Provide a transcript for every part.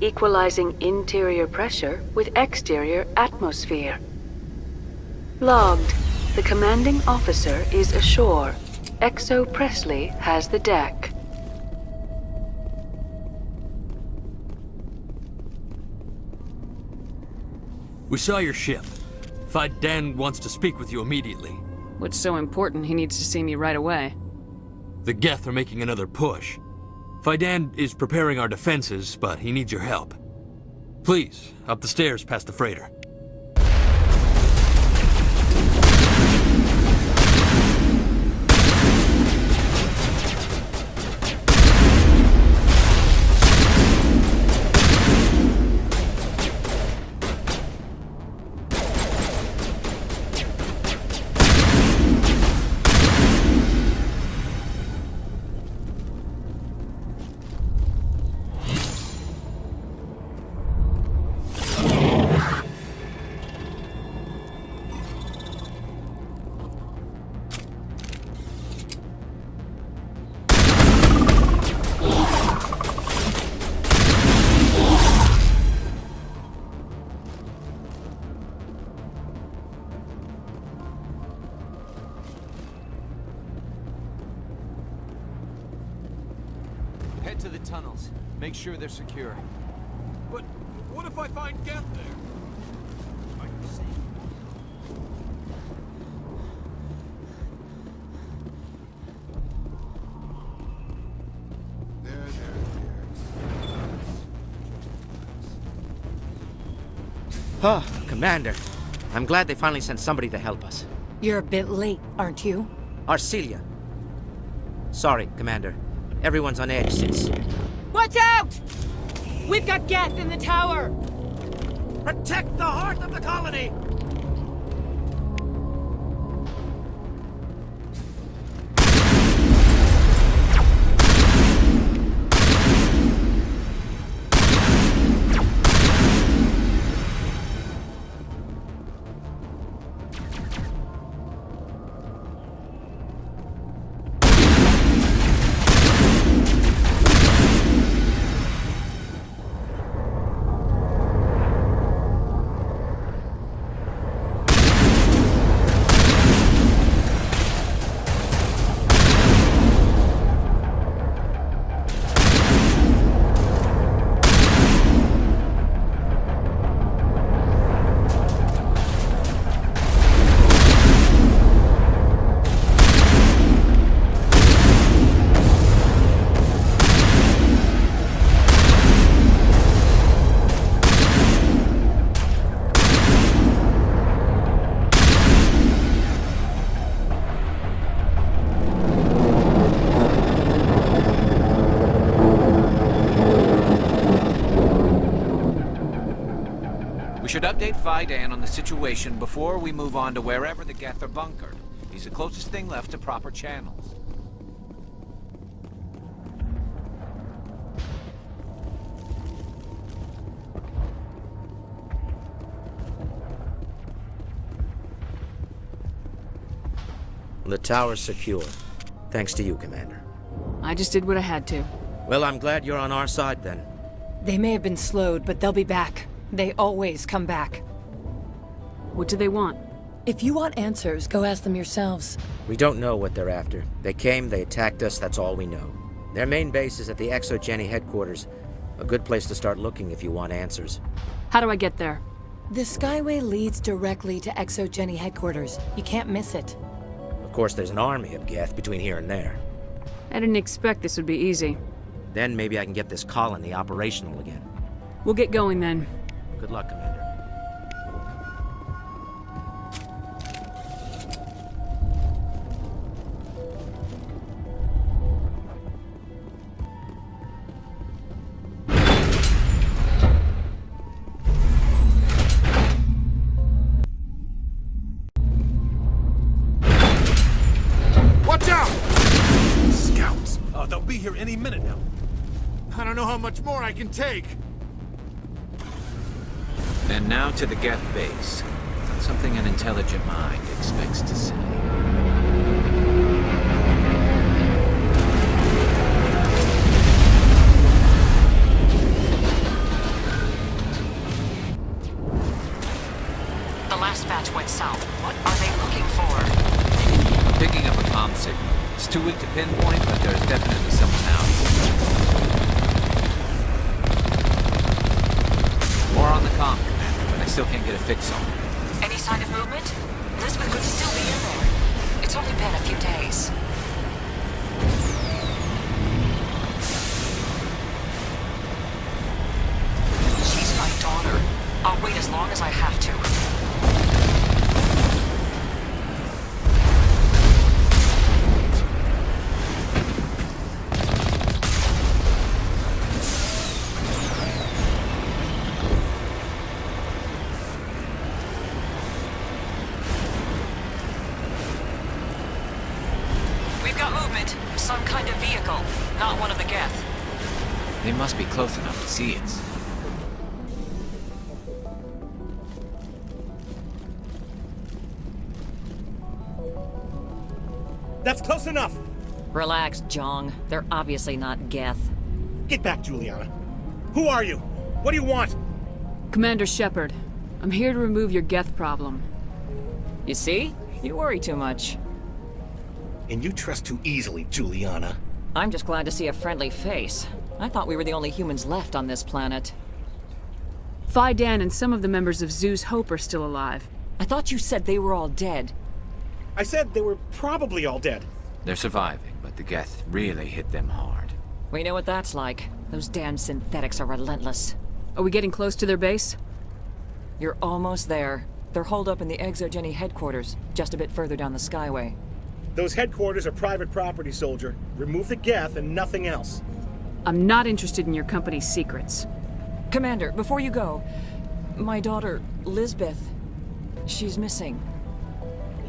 equalizing interior pressure with exterior atmosphere. Logged. The commanding officer is ashore. Exo Presley has the deck. We saw your ship. Faidan wants to speak with you immediately. What's so important he needs to see me right away? The Geth are making another push. Faidan is preparing our defenses, but he needs your help. Please, up the stairs past the freighter. Head to the tunnels. Make sure they're secure. But what if I find Geth there? I see. Oh, Commander. I'm glad they finally sent somebody to help us. You're a bit late, aren't you? Arcelia. Sorry, Commander. Everyone's on edge since... Watch out! We've got Geth in the tower! Protect the heart of the colony! Should update Faidan on the situation before we move on to wherever the Geth are bunkered. He's the closest thing left to proper channels. The tower's secure. Thanks to you, Commander. I just did what I had to. Well, I'm glad you're on our side, then. They may have been slowed, but they'll be back. They always come back. What do they want? If you want answers, go ask them yourselves. We don't know what they're after. They came, they attacked us, that's all we know. Their main base is at the ExoGeni headquarters. A good place to start looking if you want answers. How do I get there? The Skyway leads directly to ExoGeni headquarters. You can't miss it. Of course, there's an army of Geth between here and there. I didn't expect this would be easy. Then maybe I can get this colony operational again. We'll get going then. Good luck, Commander. Watch out! Scouts! Oh, they'll be here any minute now. I don't know how much more I can take. And now to the Geth base. Something an intelligent mind expects to see. still can't get a fix on it. Any sign of movement? Lisbeth could still be in there. It's only been a few days. She's my daughter. I'll wait as long as I have to. Some kind of vehicle, not one of the Geth. They must be close enough to see it. That's close enough! Relax, Jong. They're obviously not Geth. Get back, Juliana. Who are you? What do you want? Commander Shepard, I'm here to remove your Geth problem. You see? You worry too much. And you trust too easily, Juliana. I'm just glad to see a friendly face. I thought we were the only humans left on this planet. Fidan and some of the members of Zoo's Hope are still alive. I thought you said they were all dead. I said they were probably all dead. They're surviving, but the Geth really hit them hard. We know what that's like. Those damn synthetics are relentless. Are we getting close to their base? You're almost there. They're holed up in the Exogeny headquarters, just a bit further down the Skyway. Those headquarters are private property, soldier. Remove the Geth and nothing else. I'm not interested in your company's secrets. Commander, before you go, my daughter, Lisbeth, she's missing.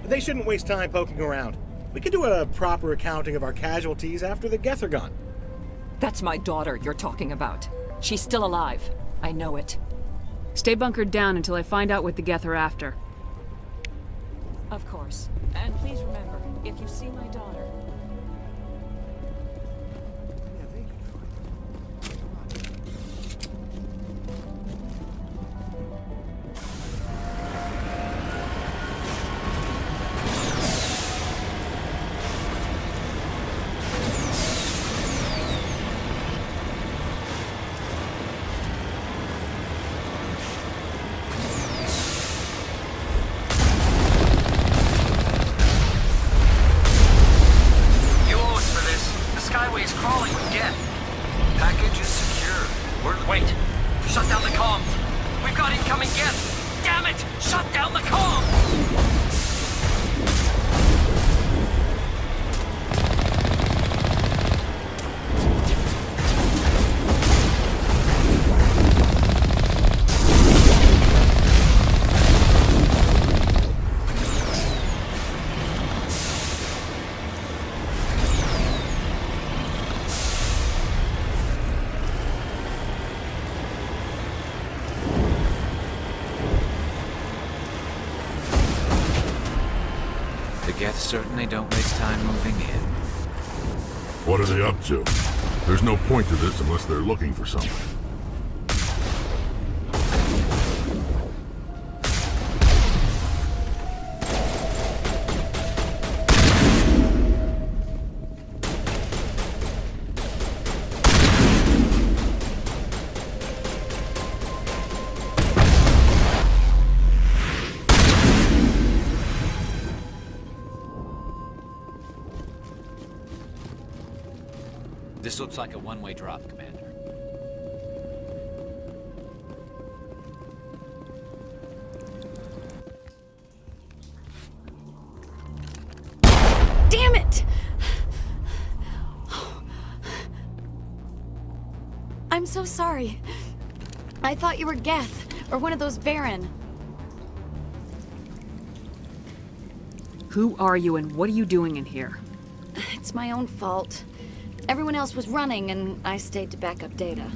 They shouldn't waste time poking around. We can do a proper accounting of our casualties after the Geth are gone. That's my daughter you're talking about. She's still alive. I know it. Stay bunkered down until I find out what the Geth are after. Of course. And please remember, if you see my daughter... Certainly don't waste time moving in. What are they up to? There's no point to this unless they're looking for something. This looks like a one-way drop, Commander. Damn it! I'm so sorry. I thought you were Geth, or one of those Baron. Who are you and what are you doing in here? It's my own fault. Everyone else was running, and I stayed to back up data.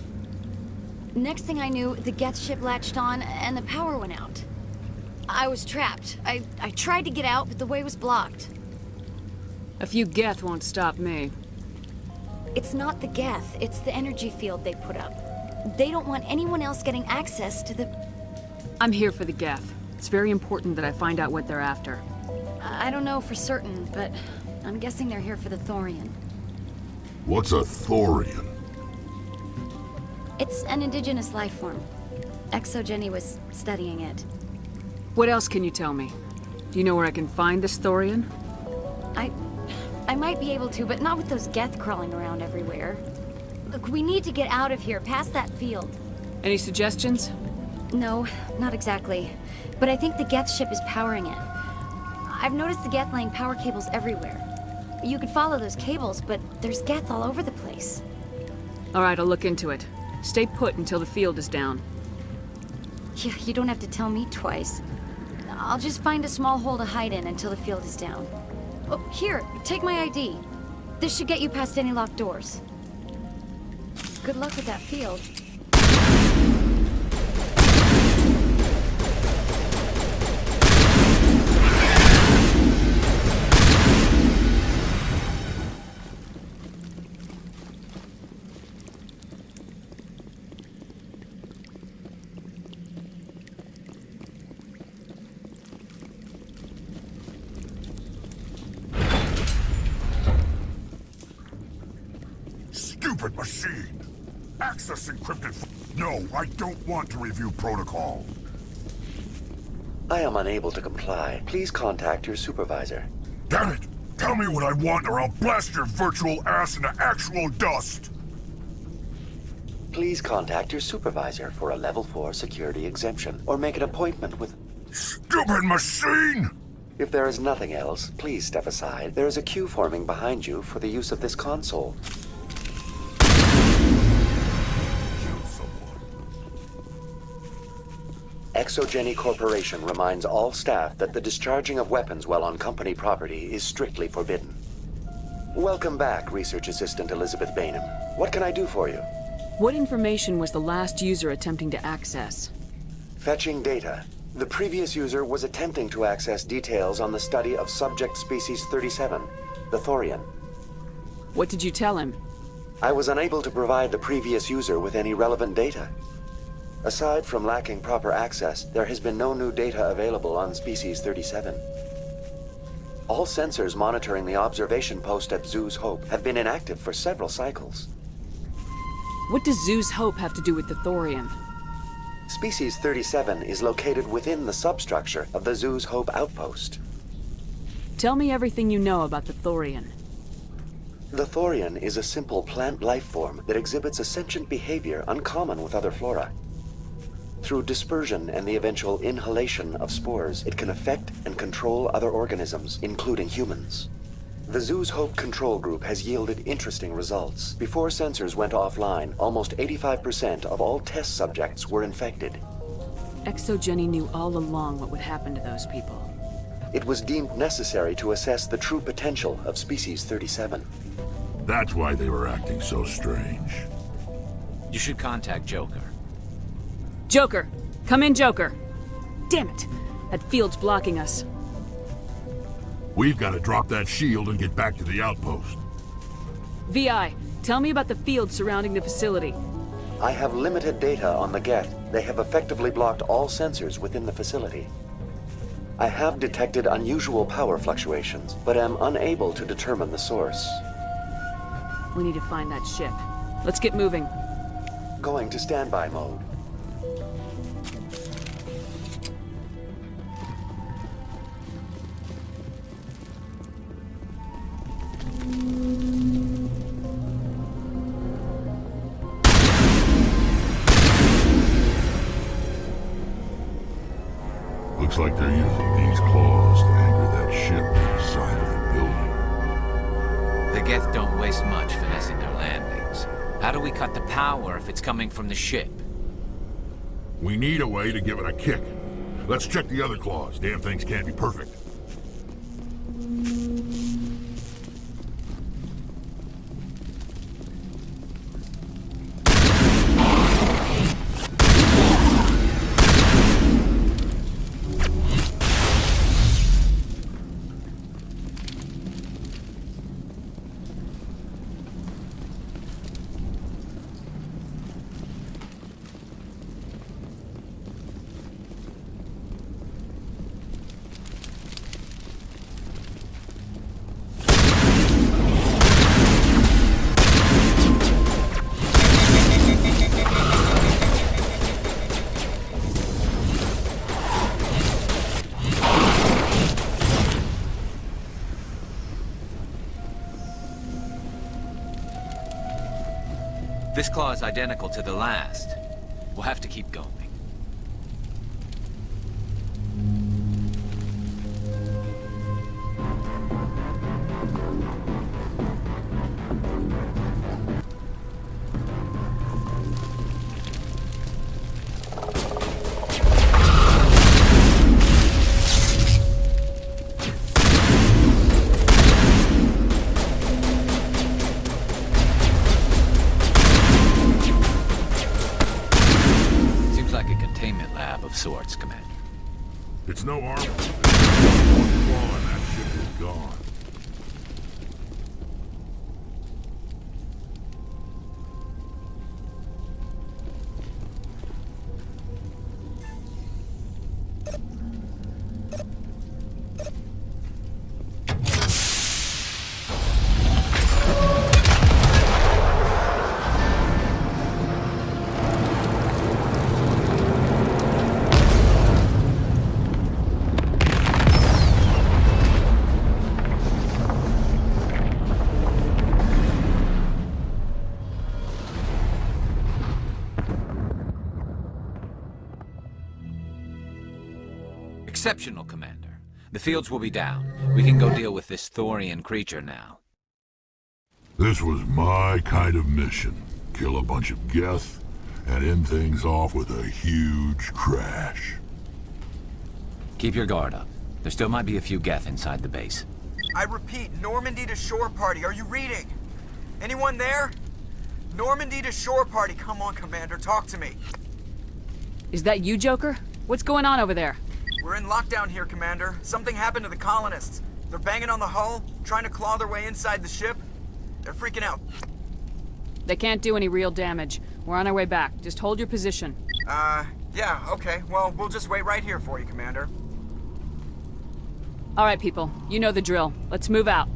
Next thing I knew, the Geth ship latched on, and the power went out. I was trapped. I tried to get out, but the way was blocked. A few Geth won't stop me. It's not the Geth, it's the energy field they put up. They don't want anyone else getting access to the... I'm here for the Geth. It's very important that I find out what they're after. I don't know for certain, but I'm guessing they're here for the Thorian. What's a Thorian? It's an indigenous life form. Exogeny was studying it. What else can you tell me? Do you know where I can find this Thorian? I might be able to, but not with those Geth crawling around everywhere. Look, we need to get out of here, past that field. Any suggestions? No, not exactly. But I think the Geth ship is powering it. I've noticed the Geth laying power cables everywhere. You could follow those cables, but there's Geth all over the place. All right, I'll look into it. Stay put until the field is down. Yeah, you don't have to tell me twice. I'll just find a small hole to hide in until the field is down. Oh, here, take my ID. This should get you past any locked doors. Good luck with that field. Stupid machine! Access encrypted. No, I don't want to review protocol. I am unable to comply. Please contact your supervisor. Damn it! Tell me what I want or I'll blast your virtual ass into actual dust! Please contact your supervisor for a level 4 security exemption, or make an appointment with... Stupid machine! If there is nothing else, please step aside. There is a queue forming behind you for the use of this console. Exogeny Corporation reminds all staff that the discharging of weapons while on company property is strictly forbidden. Welcome back, Research Assistant Elizabeth Bainham. What can I do for you? What information was the last user attempting to access? Fetching data. The previous user was attempting to access details on the study of Subject Species 37, the Thorian. What did you tell him? I was unable to provide the previous user with any relevant data. Aside from lacking proper access, there has been no new data available on Species 37. All sensors monitoring the observation post at Zoo's Hope have been inactive for several cycles. What does Zoo's Hope have to do with the Thorian? Species 37 is located within the substructure of the Zoo's Hope outpost. Tell me everything you know about the Thorian. The Thorian is a simple plant life form that exhibits a sentient behavior uncommon with other flora. Through dispersion and the eventual inhalation of spores, it can affect and control other organisms, including humans. The Zoo's Hope control group has yielded interesting results. Before sensors went offline, almost 85% of all test subjects were infected. Exogeny knew all along what would happen to those people. It was deemed necessary to assess the true potential of Species 37. That's why they were acting so strange. You should contact Joker. Joker! Come in, Joker! Damn it! That field's blocking us. We've got to drop that shield and get back to the outpost. VI, tell me about the field surrounding the facility. I have limited data on the Geth. They have effectively blocked all sensors within the facility. I have detected unusual power fluctuations, but am unable to determine the source. We need to find that ship. Let's get moving. Going to standby mode. Looks like they're using these claws to anchor that ship to the side of the building. The Geth don't waste much finessing their landings. How do we cut the power if it's coming from the ship? We need a way to give it a kick. Let's check the other claws. Damn things can't be perfect. This claw is identical to the last. We'll have to keep going. Sorts, Commander. It's no armor. One claw and that ship is gone. Exceptional, Commander. The fields will be down. We can go deal with this Thorian creature now. This was my kind of mission. Kill a bunch of Geth and end things off with a huge crash. Keep your guard up. There still might be a few Geth inside the base. I repeat, Normandy to shore party. Are you reading? Anyone there? Normandy to shore party. Come on, Commander. Talk to me. Is that you, Joker? What's going on over there? We're in lockdown here, Commander. Something happened to the colonists. They're banging on the hull, trying to claw their way inside the ship. They're freaking out. They can't do any real damage. We're on our way back. Just hold your position. Yeah, okay. Well, we'll just wait right here for you, Commander. All right, people. You know the drill. Let's move out.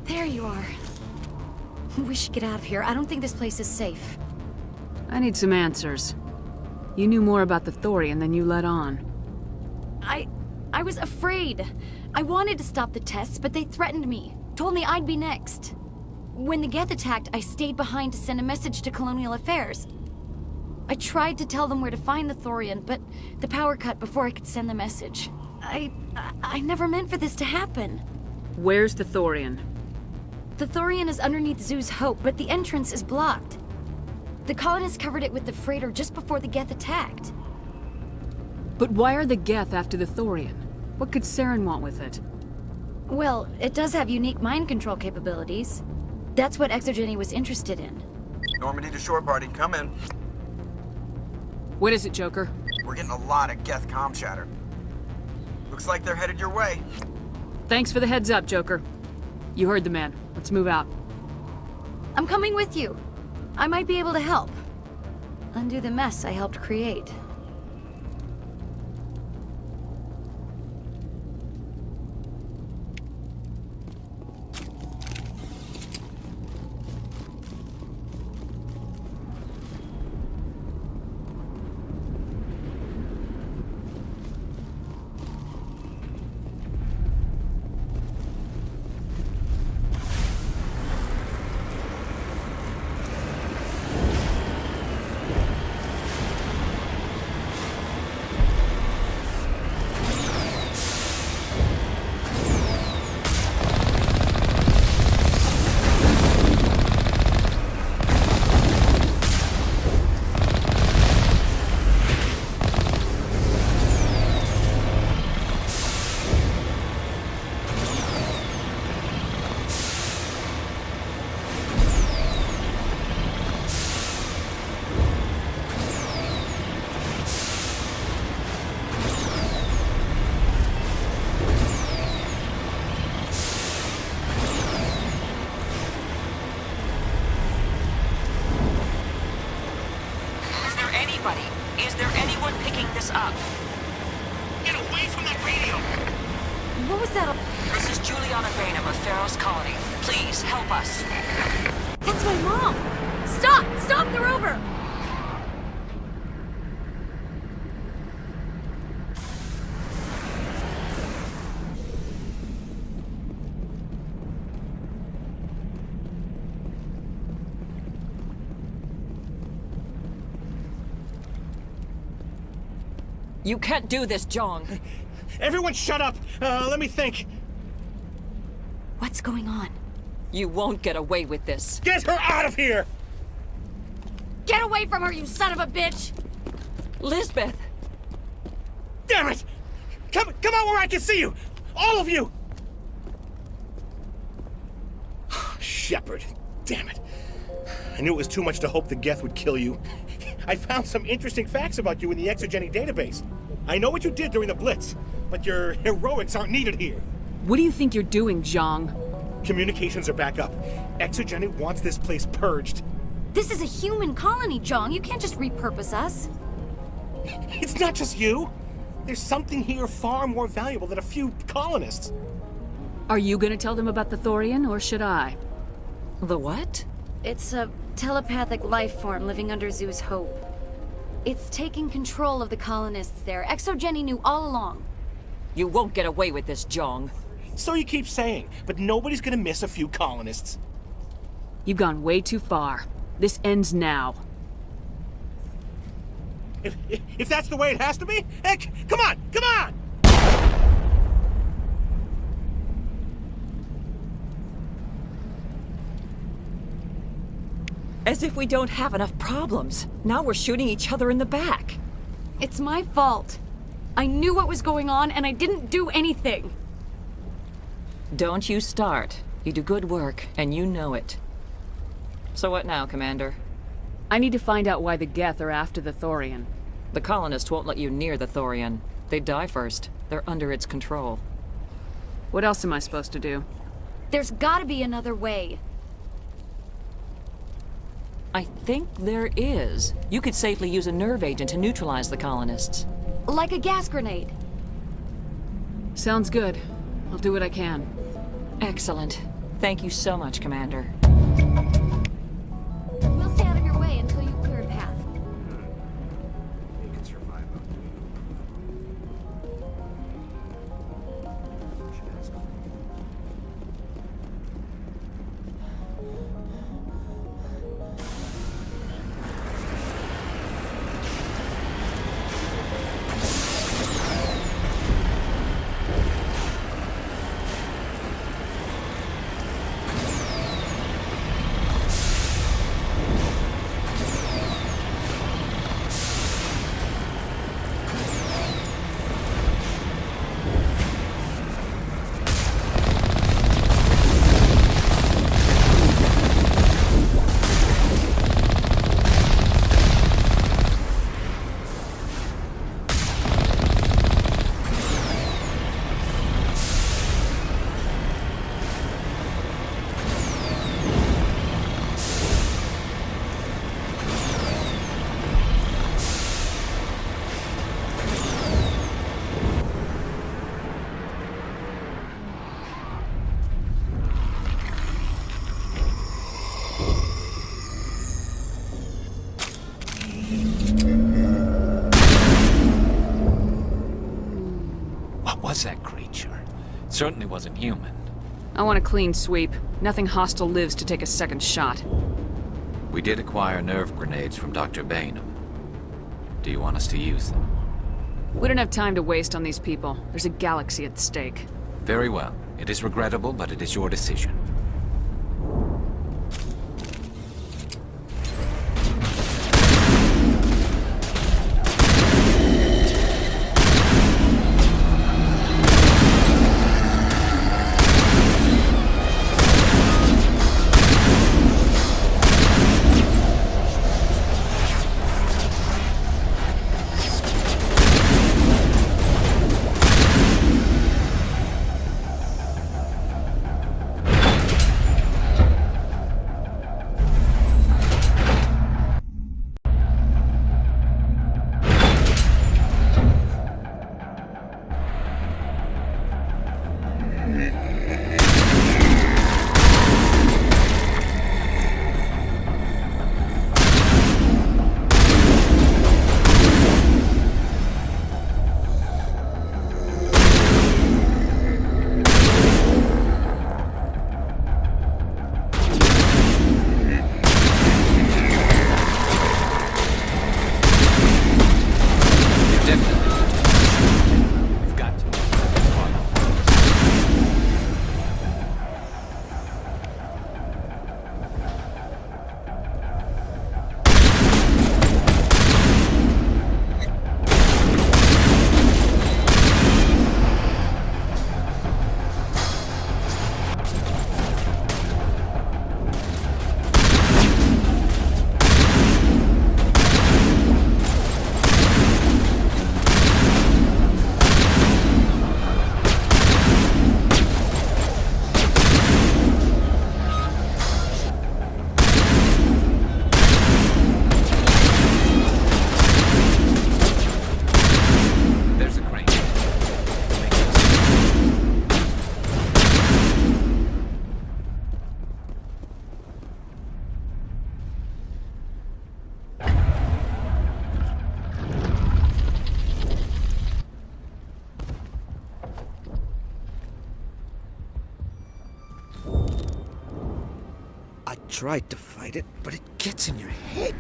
There you are. We should get out of here. I don't think this place is safe. I need some answers. You knew more about the Thorian than you let on. I was afraid. I wanted to stop the tests, but they threatened me. Told me I'd be next. When the Geth attacked, I stayed behind to send a message to Colonial Affairs. I tried to tell them where to find the Thorian, but the power cut before I could send the message. I never meant for this to happen. Where's the Thorian? The Thorian is underneath Zoo's Hope, but the entrance is blocked. The colonists covered it with the freighter just before the Geth attacked. But why are the Geth after the Thorian? What could Saren want with it? Well, it does have unique mind control capabilities. That's what Exogeny was interested in. Normandy to shore party, come in. What is it, Joker? We're getting a lot of Geth comm chatter. Looks like they're headed your way. Thanks for the heads up, Joker. You heard the man. Let's move out. I'm coming with you. I might be able to help. Undo the mess I helped create. Everybody, is there anyone picking this up? Get away from that radio! What was that? This is Juliana Bainham of Pharaoh's Colony. Please, help us. That's my mom! Stop! Stop the rover! You can't do this, Jong. Everyone shut up! Let me think. What's going on? You won't get away with this. Get her out of here! Get away from her, you son of a bitch! Lisbeth! Damn it! Come out where I can see you! All of you! Shepard. Damn it. I knew it was too much to hope the Geth would kill you. I found some interesting facts about you in the exogenic database. I know what you did during the Blitz, but your heroics aren't needed here. What do you think you're doing, Zhang? Communications are back up. Exogenic wants this place purged. This is a human colony, Jong. You can't just repurpose us. It's not just you. There's something here far more valuable than a few colonists. Are you gonna tell them about the Thorian, or should I? The what? It's a telepathic life form living under Zoo's hope. It's taking control of the colonists there. Exogeny knew all along. You won't get away with this, Jong. So you keep saying, but nobody's gonna miss a few colonists. You've gone way too far. This ends now. If that's the way it has to be, heck, come on! As if we don't have enough problems. Now we're shooting each other in the back. It's my fault. I knew what was going on, and I didn't do anything. Don't you start. You do good work, and you know it. So what now, Commander? I need to find out why the Geth are after the Thorian. The colonists won't let you near the Thorian. They'd die first. They're under its control. What else am I supposed to do? There's gotta be another way. I think there is. You could safely use a nerve agent to neutralize the colonists. Like a gas grenade. Sounds good. I'll do what I can. Excellent. Thank you so much, Commander. We'll stay out of your way until you clear a path. You can survive. What was that creature? It certainly wasn't human. I want a clean sweep. Nothing hostile lives to take a second shot. We did acquire nerve grenades from Dr. Bainham. Do you want us to use them? We don't have time to waste on these people. There's a galaxy at stake. Very well. It is regrettable, but it is your decision. tried to fight it, but it gets in your head.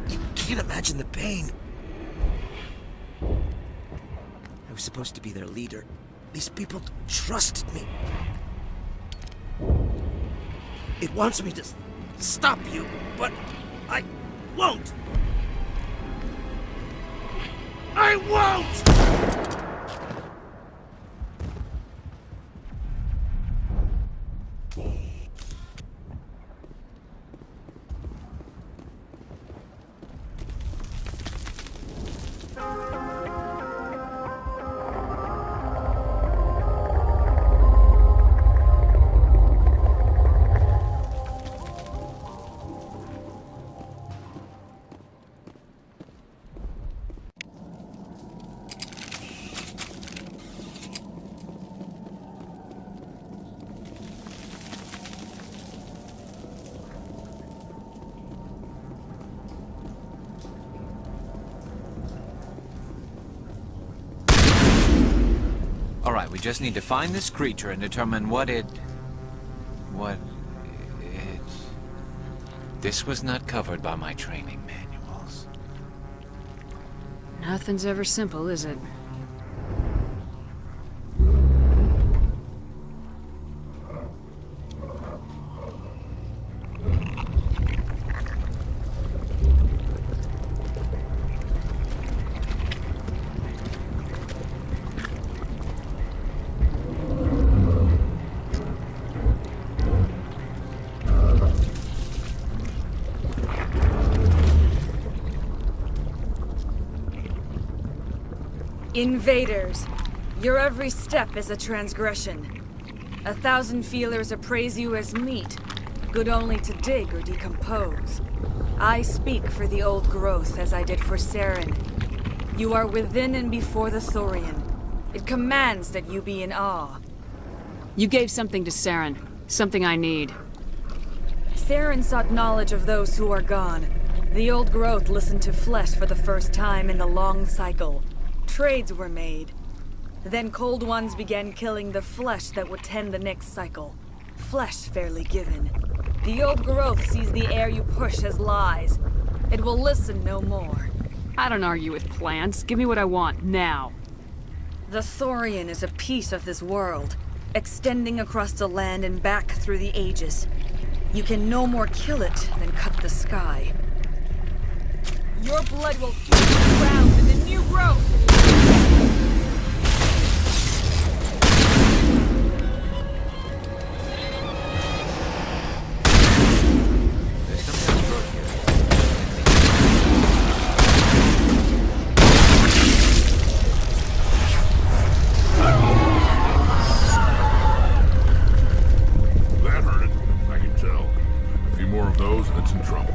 You can't imagine the pain. I was supposed to be their leader. These people trusted me. It wants me to stop you, but I won't. I won't! Alright, we just need to find this creature and determine what it... This was not covered by my training manuals. Nothing's ever simple, is it? Invaders, your every step is a transgression. 1,000 feelers appraise you as meat, good only to dig or decompose. I speak for the old growth as I did for Saren. You are within and before the Thorian. It commands that you be in awe. You gave something to Saren. Something I need. Saren sought knowledge of those who are gone. The old growth listened to flesh for the first time in the long cycle. Trades were made. Then Cold Ones began killing the flesh that would tend the next cycle. Flesh fairly given. The old growth sees the air you push as lies. It will listen no more. I don't argue with plants. Give me what I want, now. The Thorian is a piece of this world, extending across the land and back through the ages. You can no more kill it than cut the sky. Your blood will heat the ground in the new growth! That hurt it, I can tell. A few more of those and it's in trouble.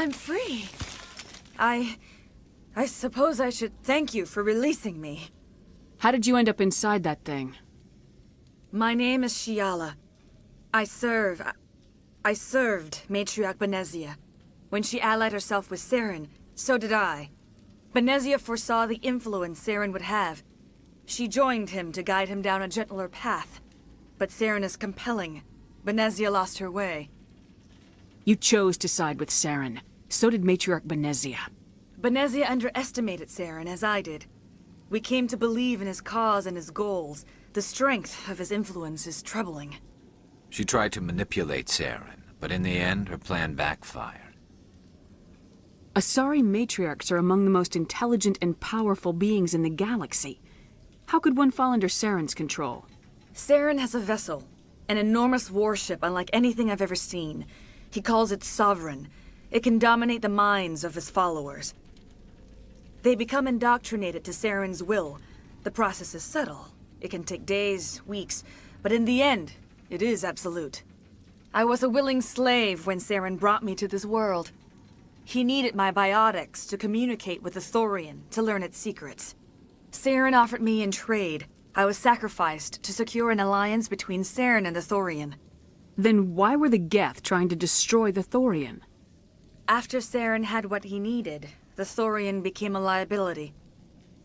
I'm free. I suppose I should thank you for releasing me. How did you end up inside that thing? My name is Shiala. I served Matriarch Benezia. When she allied herself with Saren, so did I. Benezia foresaw the influence Saren would have. She joined him to guide him down a gentler path. But Saren is compelling. Benezia lost her way. You chose to side with Saren. So did Matriarch Benezia. Benezia underestimated Saren, as I did. We came to believe in his cause and his goals. The strength of his influence is troubling. She tried to manipulate Saren, but in the end, her plan backfired. Asari matriarchs are among the most intelligent and powerful beings in the galaxy. How could one fall under Saren's control? Saren has a vessel, an enormous warship unlike anything I've ever seen. He calls it Sovereign. It can dominate the minds of his followers. They become indoctrinated to Saren's will. The process is subtle. It can take days, weeks, but in the end, it is absolute. I was a willing slave when Saren brought me to this world. He needed my biotics to communicate with the Thorian, to learn its secrets. Saren offered me in trade. I was sacrificed to secure an alliance between Saren and the Thorian. Then why were the Geth trying to destroy the Thorian? After Saren had what he needed, the Thorian became a liability.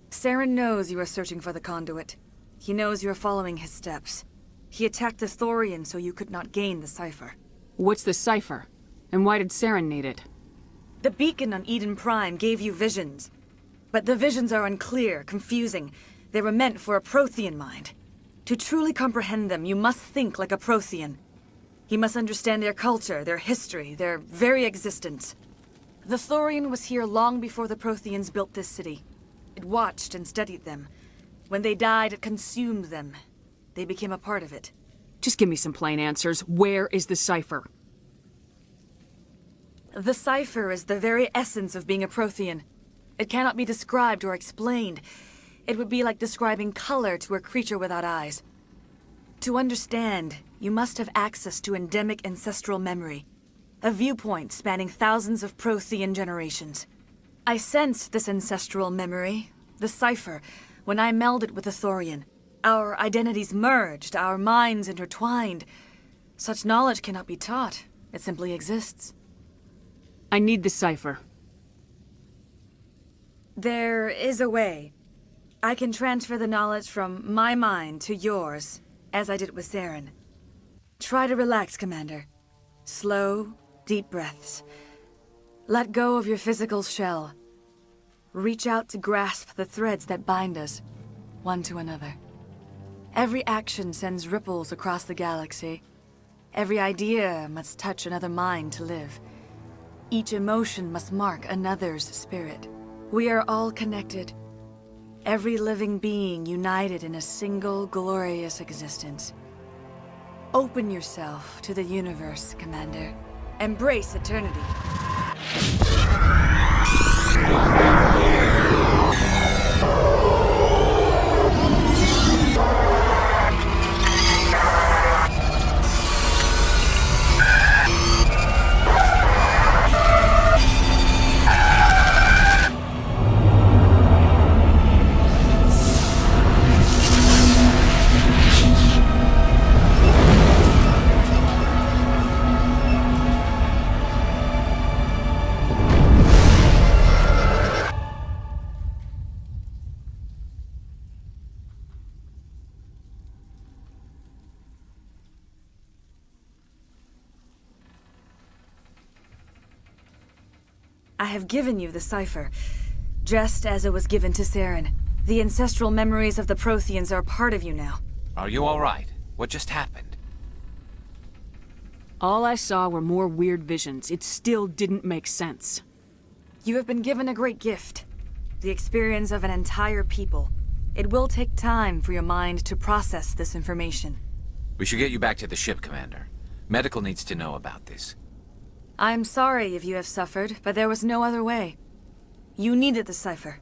Saren knows you are searching for the conduit. He knows you are following his steps. He attacked the Thorian so you could not gain the cipher. What's the cipher? And why did Saren need it? The beacon on Eden Prime gave you visions. But the visions are unclear, confusing. They were meant for a Prothean mind. To truly comprehend them, you must think like a Prothean. You must understand their culture, their history, their very existence. The Thorian was here long before the Protheans built this city. It watched and studied them. When they died, it consumed them. They became a part of it. Just give me some plain answers. Where is the cipher? The cipher is the very essence of being a Prothean. It cannot be described or explained. It would be like describing color to a creature without eyes. To understand, you must have access to endemic ancestral memory. A viewpoint spanning thousands of Prothean generations. I sensed this ancestral memory, the cipher, when I melded with the Thorian. Our identities merged, our minds intertwined. Such knowledge cannot be taught. It simply exists. I need the cipher. There is a way. I can transfer the knowledge from my mind to yours, as I did with Saren. Try to relax, Commander. Slow, deep breaths. Let go of your physical shell. Reach out to grasp the threads that bind us, one to another. Every action sends ripples across the galaxy. Every idea must touch another mind to live. Each emotion must mark another's spirit. We are all connected. Every living being united in a single glorious existence. Open yourself to the universe, Commander. Embrace eternity. I have given you the cipher, just as it was given to Saren. The ancestral memories of the Protheans are part of you now. Are you all right? What just happened? All I saw were more weird visions. It still didn't make sense. You have been given a great gift. The experience of an entire people. It will take time for your mind to process this information. We should get you back to the ship, Commander. Medical needs to know about this. I'm sorry if you have suffered, but there was no other way. You needed the cipher.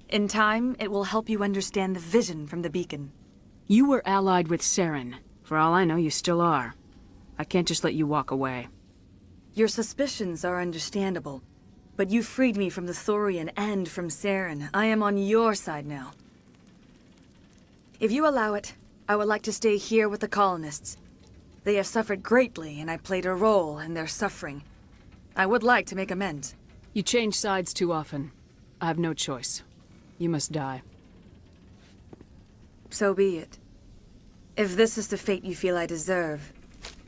In time, it will help you understand the vision from the beacon. You were allied with Saren. For all I know, you still are. I can't just let you walk away. Your suspicions are understandable, but you freed me from the Thorian and from Saren. I am on your side now. If you allow it, I would like to stay here with the colonists. They have suffered greatly, and I played a role in their suffering. I would like to make amends. You change sides too often. I have no choice. You must die. So be it. If this is the fate you feel I deserve,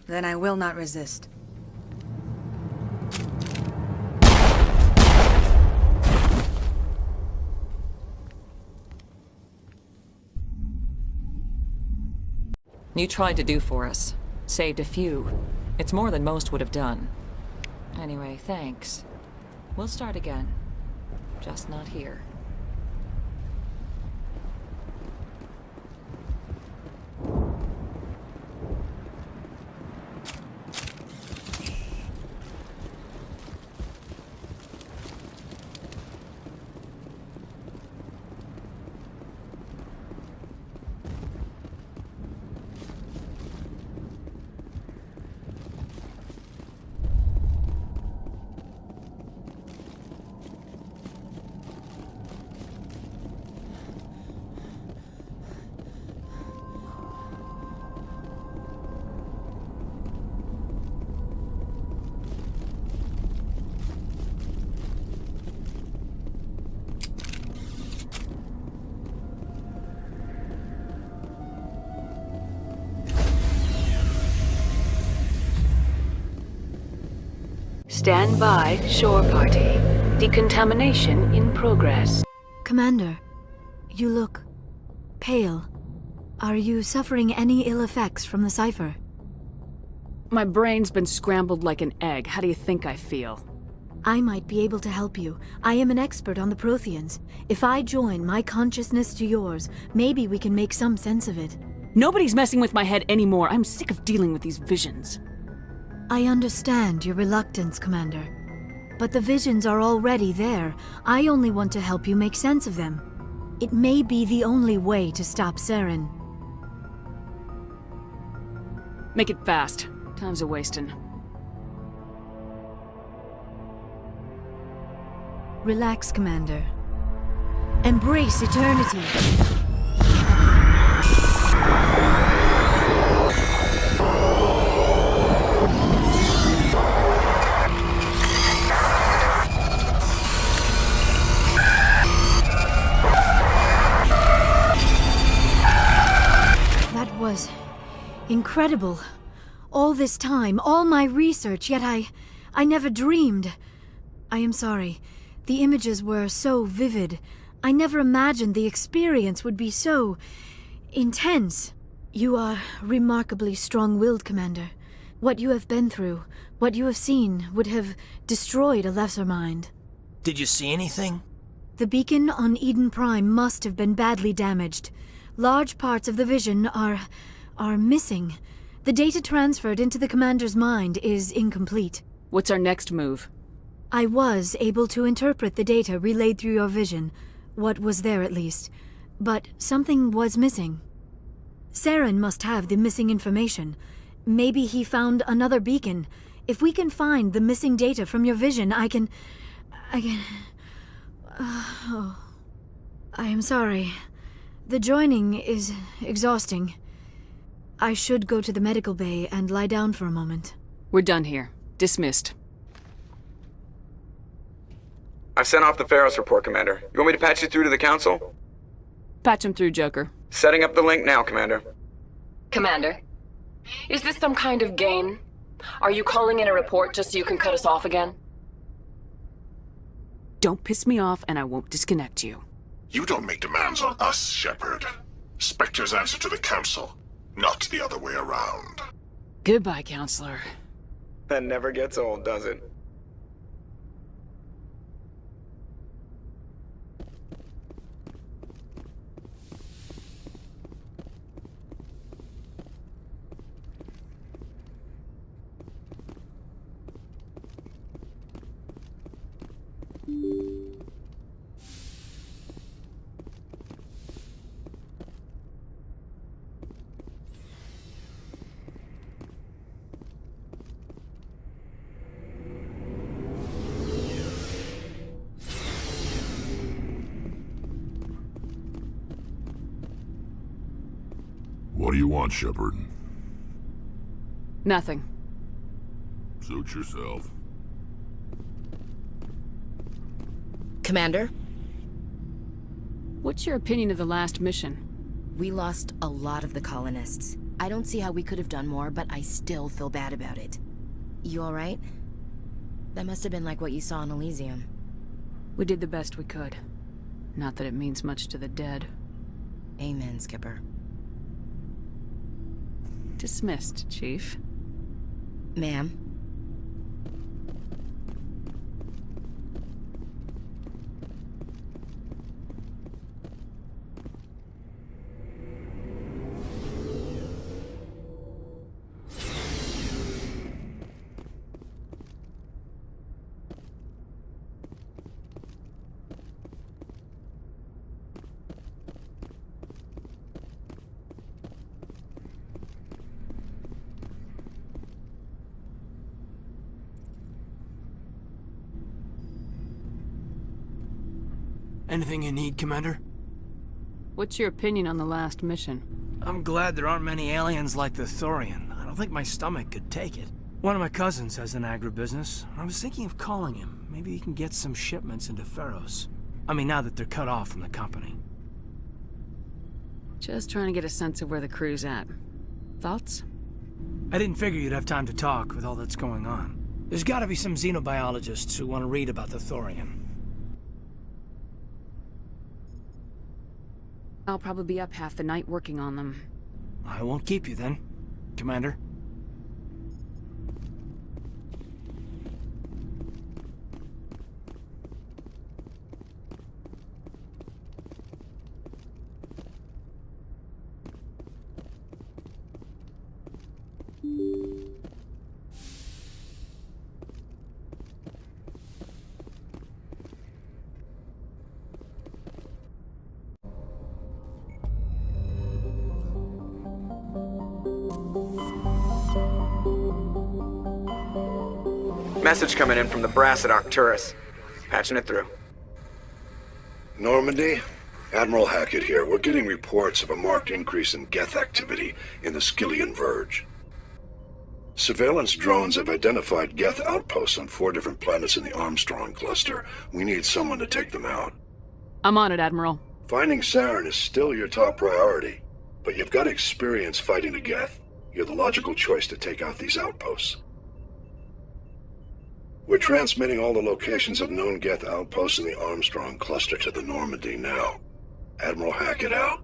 then I will not resist. You tried to do for us. Saved a few. It's more than most would have done. Anyway, thanks. We'll start again. Just not here. Stand by, shore party. Decontamination in progress. Commander, you look pale. Are you suffering any ill effects from the cipher? My brain's been scrambled like an egg. How do you think I feel? I might be able to help you. I am an expert on the Protheans. If I join my consciousness to yours, maybe we can make some sense of it. Nobody's messing with my head anymore. I'm sick of dealing with these visions. I understand your reluctance, Commander. But the visions are already there. I only want to help you make sense of them. It may be the only way to stop Saren. Make it fast. Time's a-wasting. Relax, Commander. Embrace eternity. That was incredible. All this time, all my research, yet I never dreamed. I am sorry. The images were so vivid. I never imagined the experience would be so intense. You are remarkably strong-willed, Commander. What you have been through, what you have seen, would have destroyed a lesser mind. Did you see anything? The beacon on Eden Prime must have been badly damaged. Large parts of the vision are missing. The data transferred into the Commander's mind is incomplete. What's our next move? I was able to interpret the data relayed through your vision. What was there, at least. But something was missing. Saren must have the missing information. Maybe he found another beacon. If we can find the missing data from your vision, I can... I am sorry. The joining is exhausting. I should go to the medical bay and lie down for a moment. We're done here. Dismissed. I've sent off the Pharos report, Commander. You want me to patch you through to the Council? Patch him through, Joker. Setting up the link now, Commander. Commander, is this some kind of game? Are you calling in a report just so you can cut us off again? Don't piss me off and I won't disconnect you. You don't make demands on us, Shepard. Spectres answer to the Council, not the other way around. Goodbye, Counselor. That never gets old, does it? What do you want, Shepard? Nothing. Suit yourself. Commander? What's your opinion of the last mission? We lost a lot of the colonists. I don't see how we could have done more, but I still feel bad about it. You alright? That must have been like what you saw in Elysium. We did the best we could. Not that it means much to the dead. Amen, Skipper. Dismissed, Chief. Ma'am? Anything you need, Commander? What's your opinion on the last mission? I'm glad there aren't many aliens like the Thorian. I don't think my stomach could take it. One of my cousins has an agribusiness. I was thinking of calling him. Maybe he can get some shipments into Pharaohs. I mean, now that they're cut off from the company. Just trying to get a sense of where the crew's at. Thoughts? I didn't figure you'd have time to talk with all that's going on. There's gotta be some xenobiologists who want to read about the Thorian. I'll probably be up half the night working on them. I won't keep you then, Commander. Message coming in from the brass at Arcturus. Patching it through. Normandy? Admiral Hackett here. We're getting reports of a marked increase in Geth activity in the Skyllian Verge. Surveillance drones have identified Geth outposts on 4 different planets in the Armstrong cluster. We need someone to take them out. I'm on it, Admiral. Finding Saren is still your top priority, but you've got experience fighting the Geth. You're the logical choice to take out these outposts. We're transmitting all the locations of known Geth outposts in the Armstrong cluster to the Normandy now. Admiral Hackett out.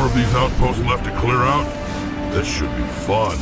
more of these outposts left to clear out? This should be fun.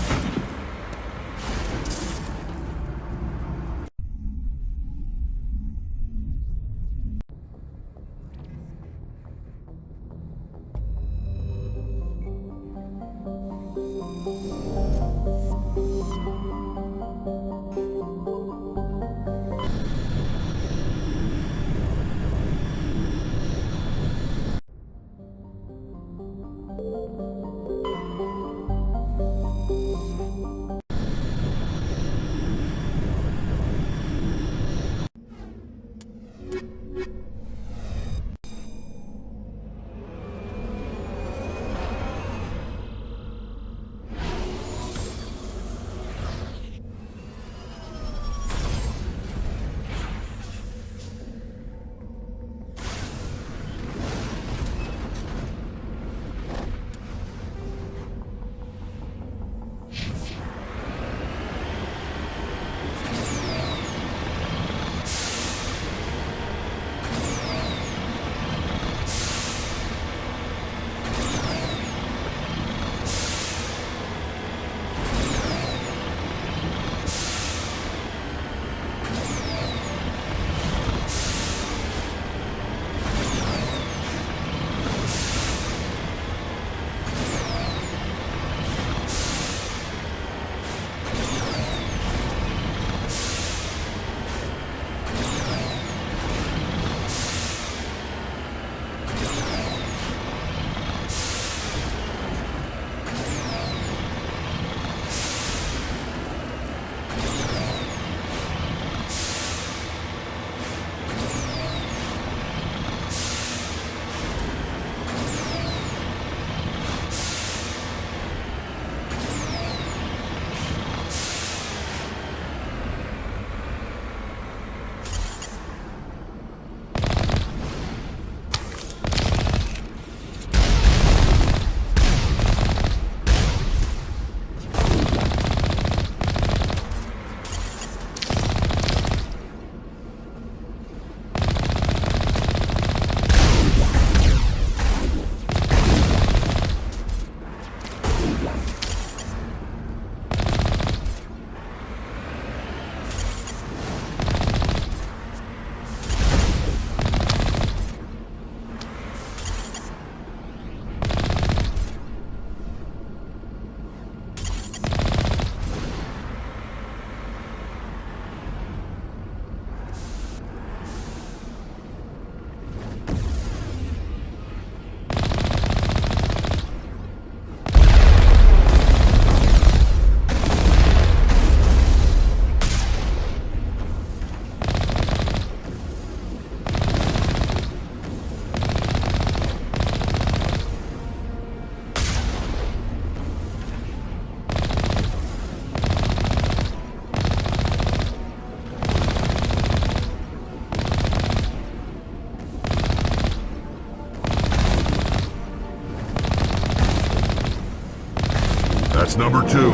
That's number 2.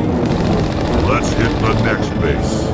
Let's hit the next base.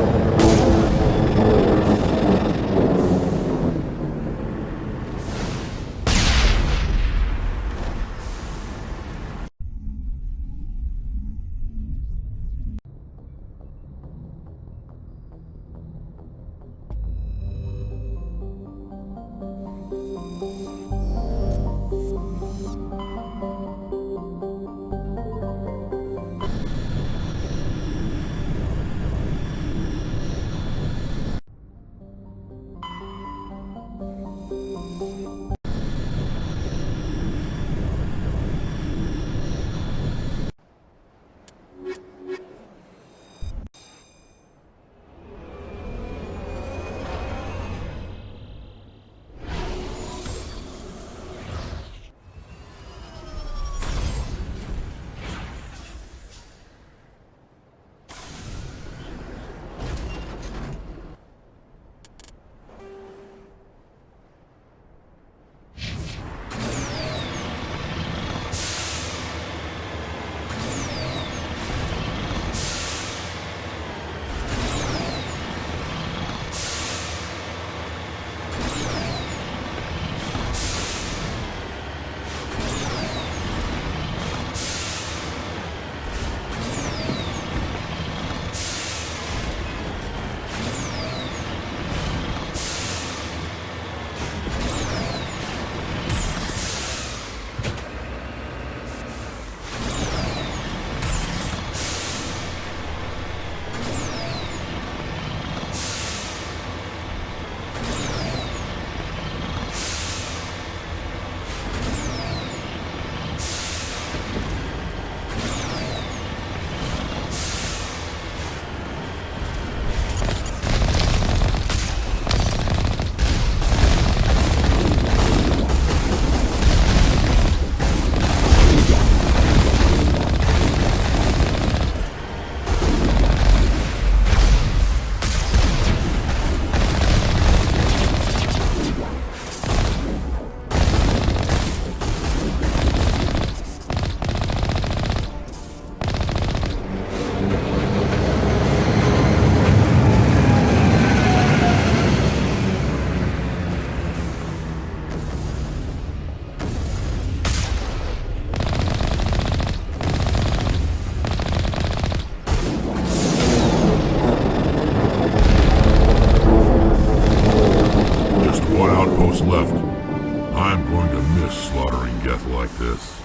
this.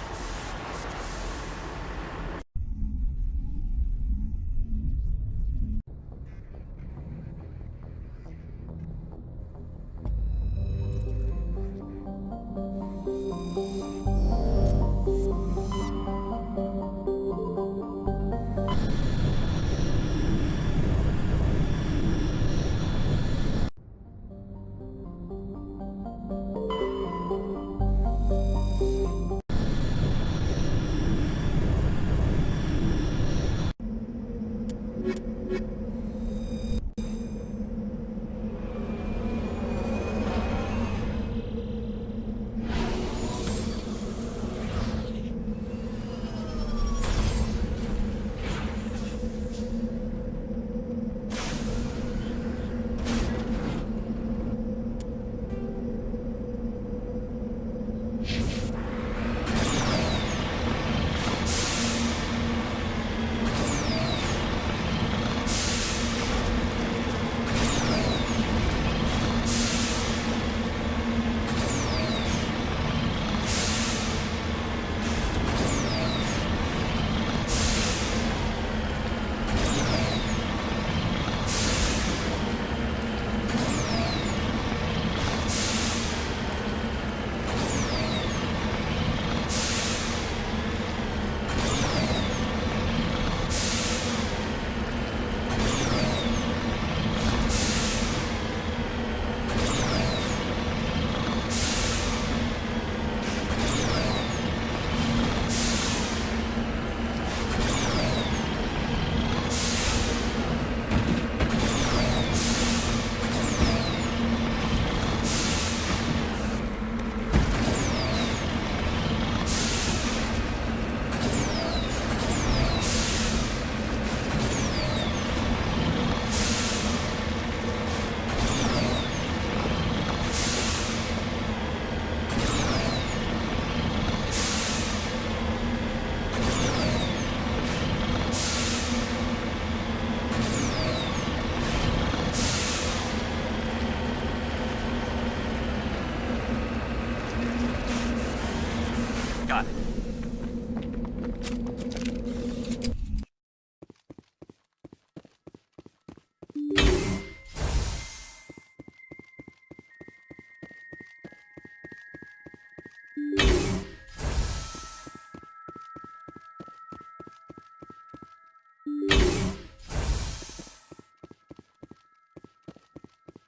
Got it.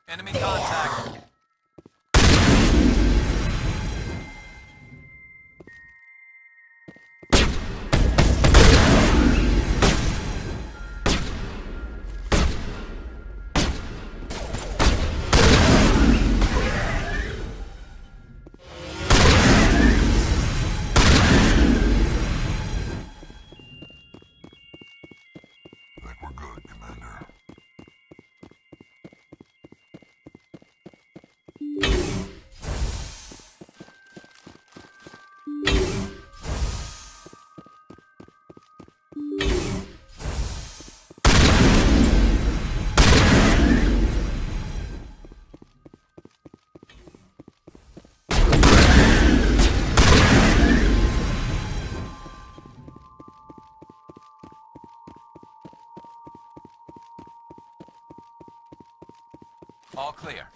Enemy contact. Think we're good, Commander. All clear.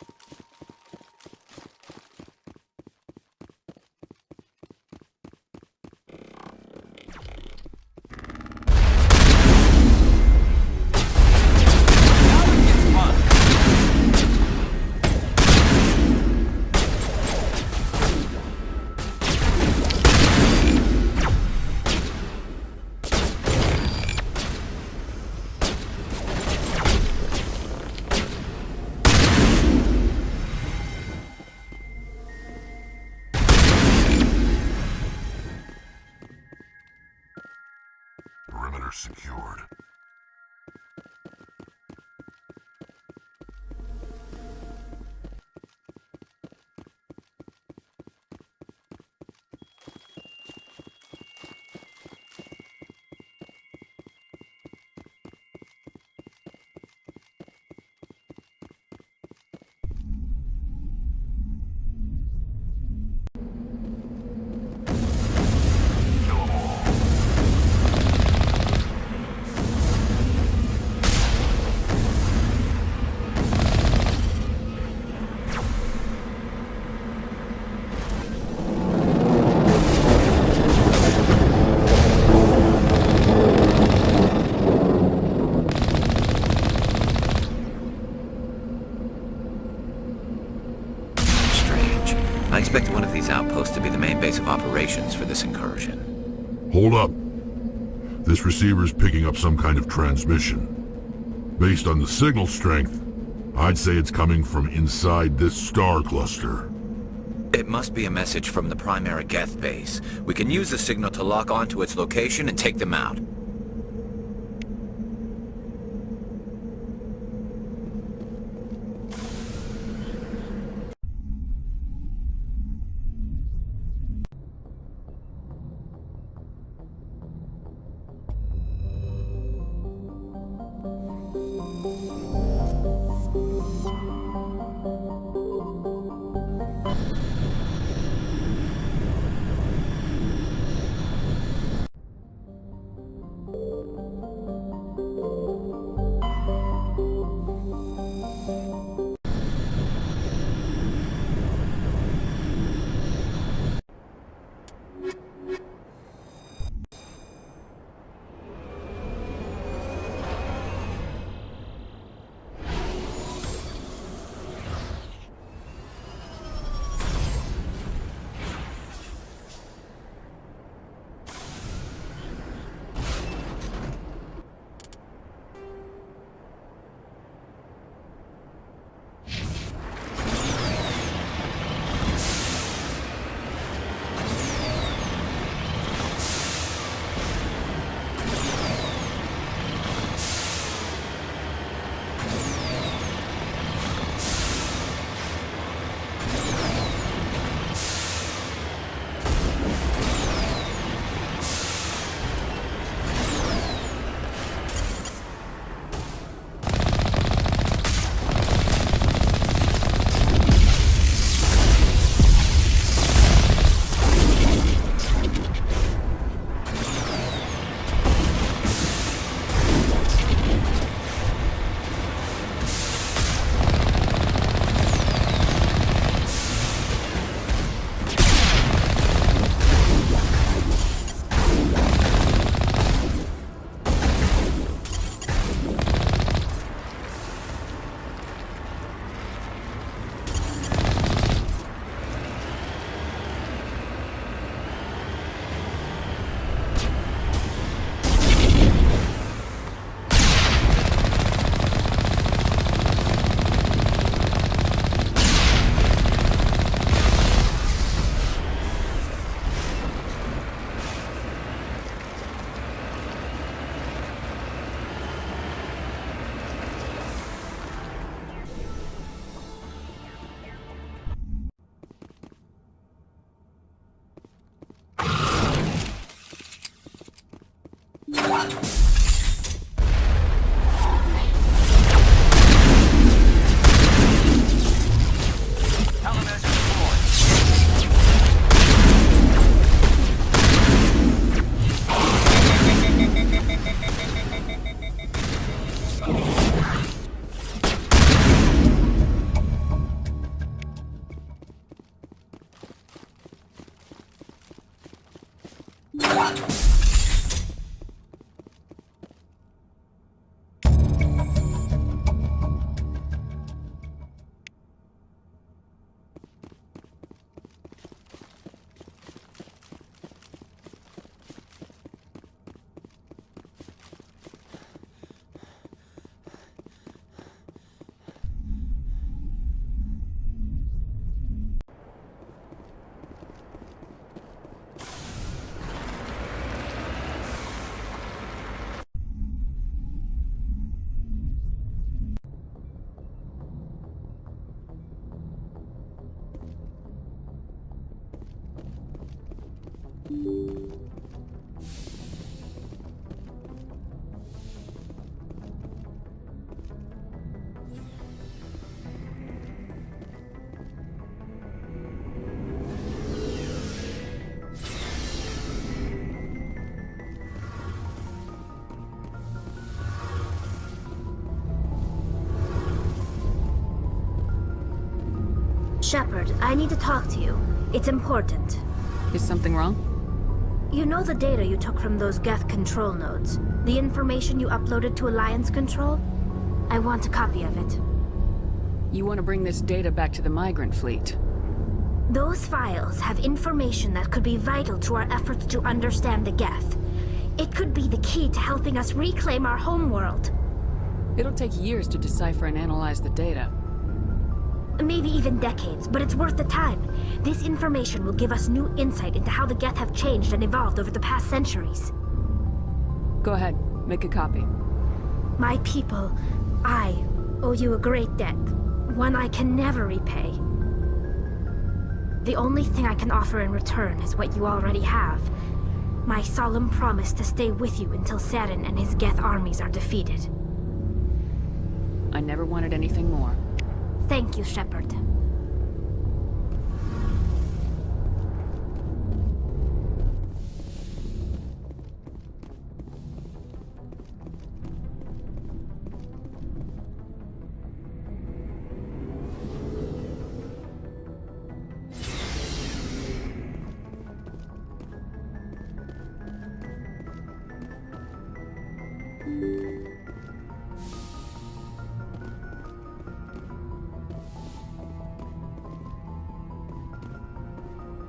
expect one of these outposts to be the main base of operations for this incursion. Hold up. This receiver's picking up some kind of transmission. Based on the signal strength, I'd say it's coming from inside this star cluster. It must be a message from the primary Geth base. We can use the signal to lock onto its location and take them out. Shepard, I need to talk to you. It's important. Is something wrong? You know the data you took from those Geth control nodes? The information you uploaded to Alliance Control? I want a copy of it. You want to bring this data back to the migrant fleet? Those files have information that could be vital to our efforts to understand the Geth. It could be the key to helping us reclaim our homeworld. It'll take years to decipher and analyze the data. Maybe even decades, but it's worth the time. This information will give us new insight into how the Geth have changed and evolved over the past centuries. Go ahead, make a copy. My people, I owe you a great debt. One I can never repay. The only thing I can offer in return is what you already have. My solemn promise to stay with you until Saren and his Geth armies are defeated. I never wanted anything more. Thank you, Shepard.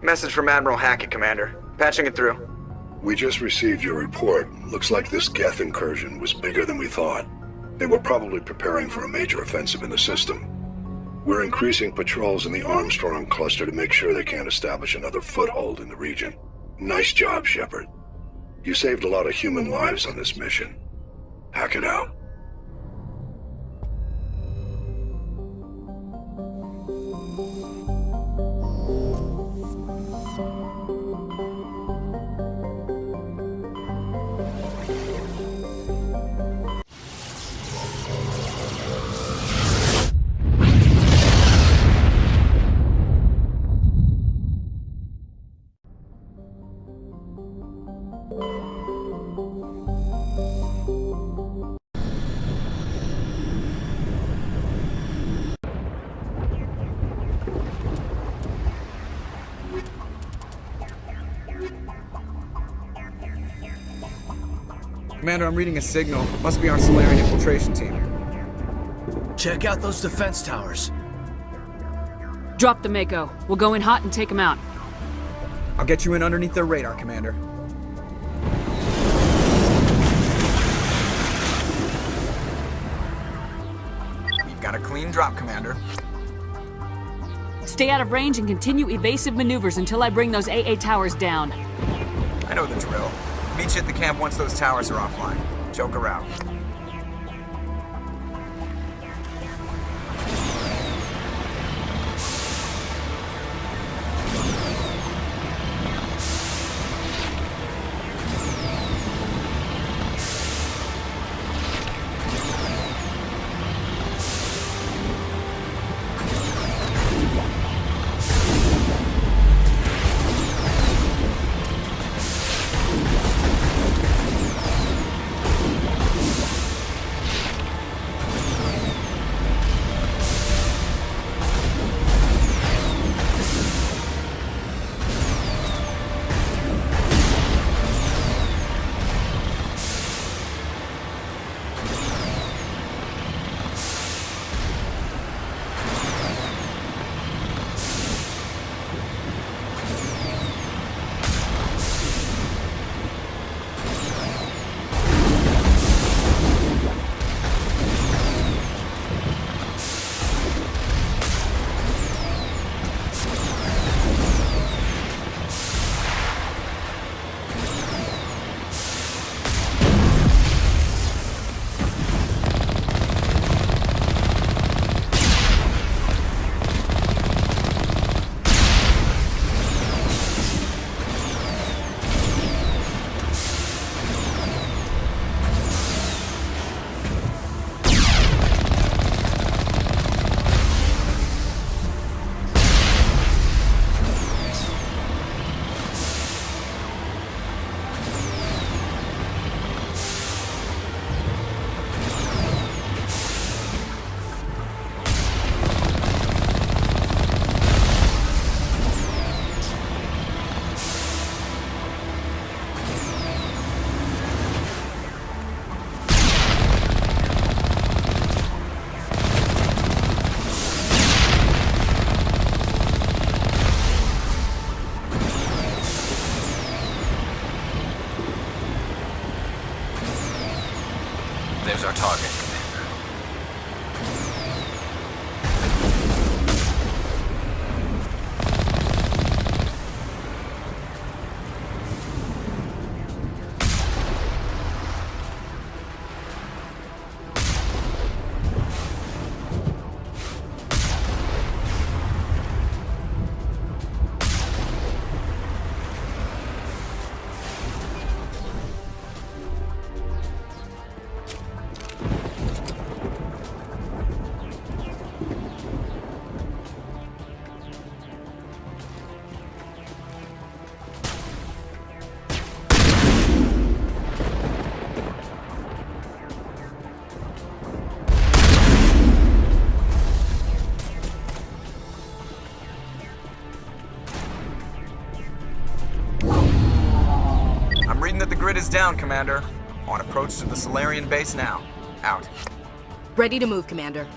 Message from Admiral Hackett, Commander. Patching it through. We just received your report. Looks like this Geth incursion was bigger than we thought. They were probably preparing for a major offensive in the system. We're increasing patrols in the Armstrong cluster to make sure they can't establish another foothold in the region. Nice job, Shepard. You saved a lot of human lives on this mission. Hackett out. Commander, I'm reading a signal. Must be our Solarian infiltration team. Check out those defense towers. Drop the Mako. We'll go in hot and take them out. I'll get you in underneath their radar, Commander. We've got a clean drop, Commander. Stay out of range and continue evasive maneuvers until I bring those AA towers down. I know the drill. Meet you at the camp once those towers are offline. Joker out. target. The grid is down, Commander. On approach to the Solarian base now. Out. Ready to move, Commander.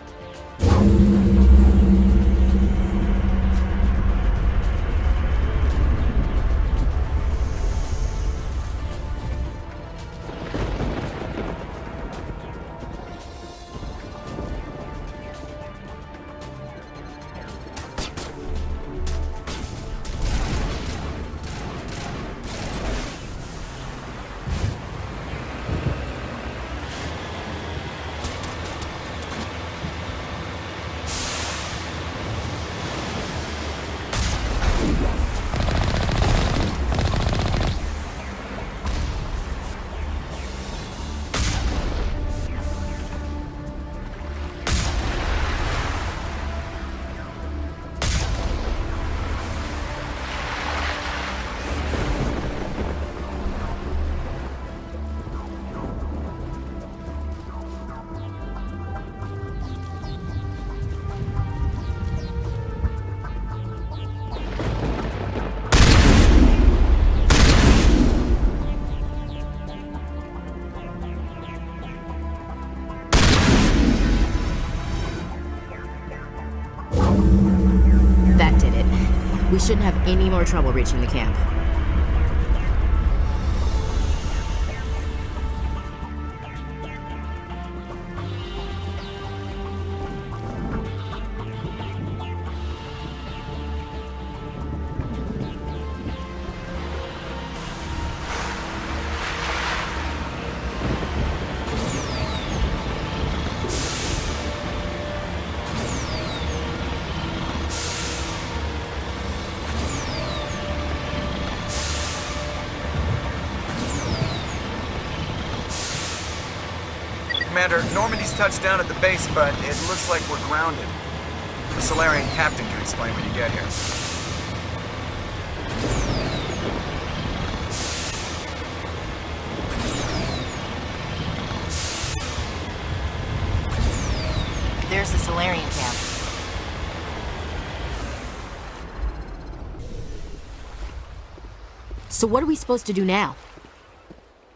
We shouldn't have any more trouble reaching the camp. Commander, Normandy's touched down at the base, but it looks like we're grounded. The Solarian captain can explain when you get here. There's the Solarian camp. So what are we supposed to do now?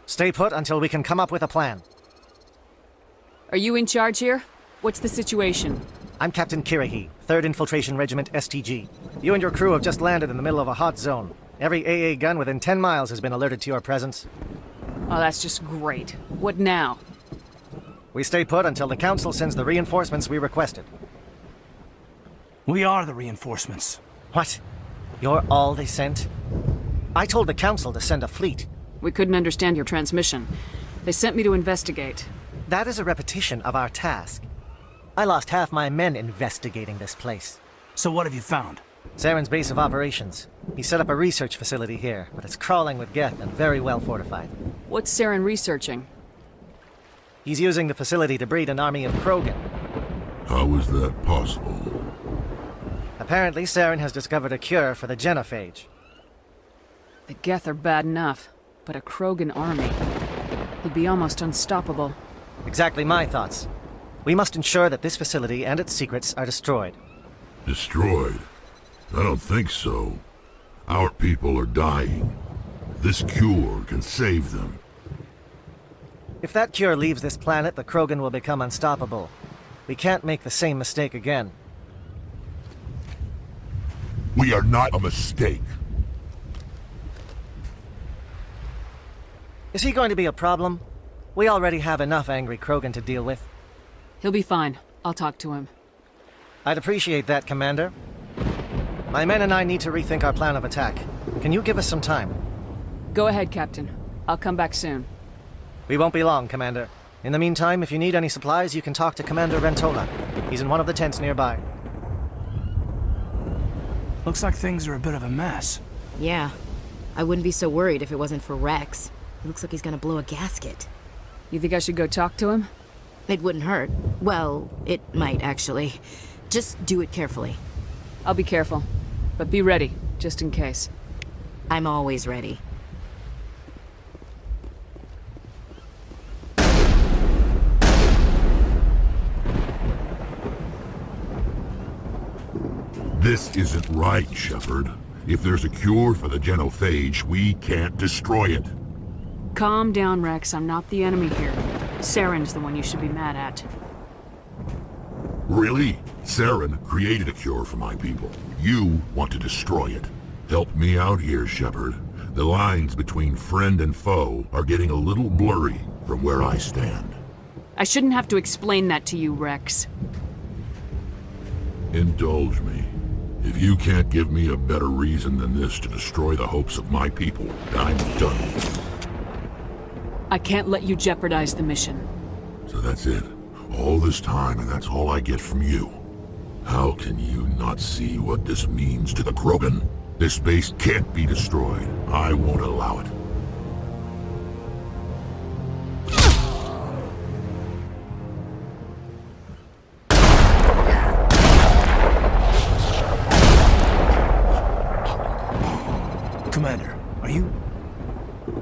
Stay put until we can come up with a plan. Are you in charge here? What's the situation? I'm Captain Kirahi, 3rd Infiltration Regiment STG. You and your crew have just landed in the middle of a hot zone. Every AA gun within 10 miles has been alerted to your presence. Oh, that's just great. What now? We stay put until the Council sends the reinforcements we requested. We are the reinforcements. What? You're all they sent? I told the Council to send a fleet. We couldn't understand your transmission. They sent me to investigate. That is a repetition of our task. I lost half my men investigating this place. So what have you found? Saren's base of operations. He set up a research facility here, but it's crawling with Geth and very well fortified. What's Saren researching? He's using the facility to breed an army of Krogan. How is that possible? Apparently, Saren has discovered a cure for the genophage. The Geth are bad enough, but a Krogan army. He'd be almost unstoppable. Exactly my thoughts. We must ensure that this facility and its secrets are destroyed. Destroyed? I don't think so. Our people are dying. This cure can save them. If that cure leaves this planet, the Krogan will become unstoppable. We can't make the same mistake again. We are not a mistake. Is he going to be a problem? We already have enough angry Krogan to deal with. He'll be fine. I'll talk to him. I'd appreciate that, Commander. My men and I need to rethink our plan of attack. Can you give us some time? Go ahead, Captain. I'll come back soon. We won't be long, Commander. In the meantime, if you need any supplies, you can talk to Commander Rentola. He's in one of the tents nearby. Looks like things are a bit of a mess. Yeah. I wouldn't be so worried if it wasn't for Rex. He looks like he's gonna blow a gasket. You think I should go talk to him? It wouldn't hurt. Well, it might, actually. Just do it carefully. I'll be careful. But be ready, just in case. I'm always ready. This isn't right, Shepard. If there's a cure for the genophage, we can't destroy it. Calm down, Rex. I'm not the enemy here. Saren's the one you should be mad at. Really? Saren created a cure for my people. You want to destroy it. Help me out here, Shepard. The lines between friend and foe are getting a little blurry from where I stand. I shouldn't have to explain that to you, Rex. Indulge me. If you can't give me a better reason than this to destroy the hopes of my people, I'm done. I can't let you jeopardize the mission. So that's it. All this time, and that's all I get from you. How can you not see what this means to the Krogan? This base can't be destroyed. I won't allow it. Commander, are you...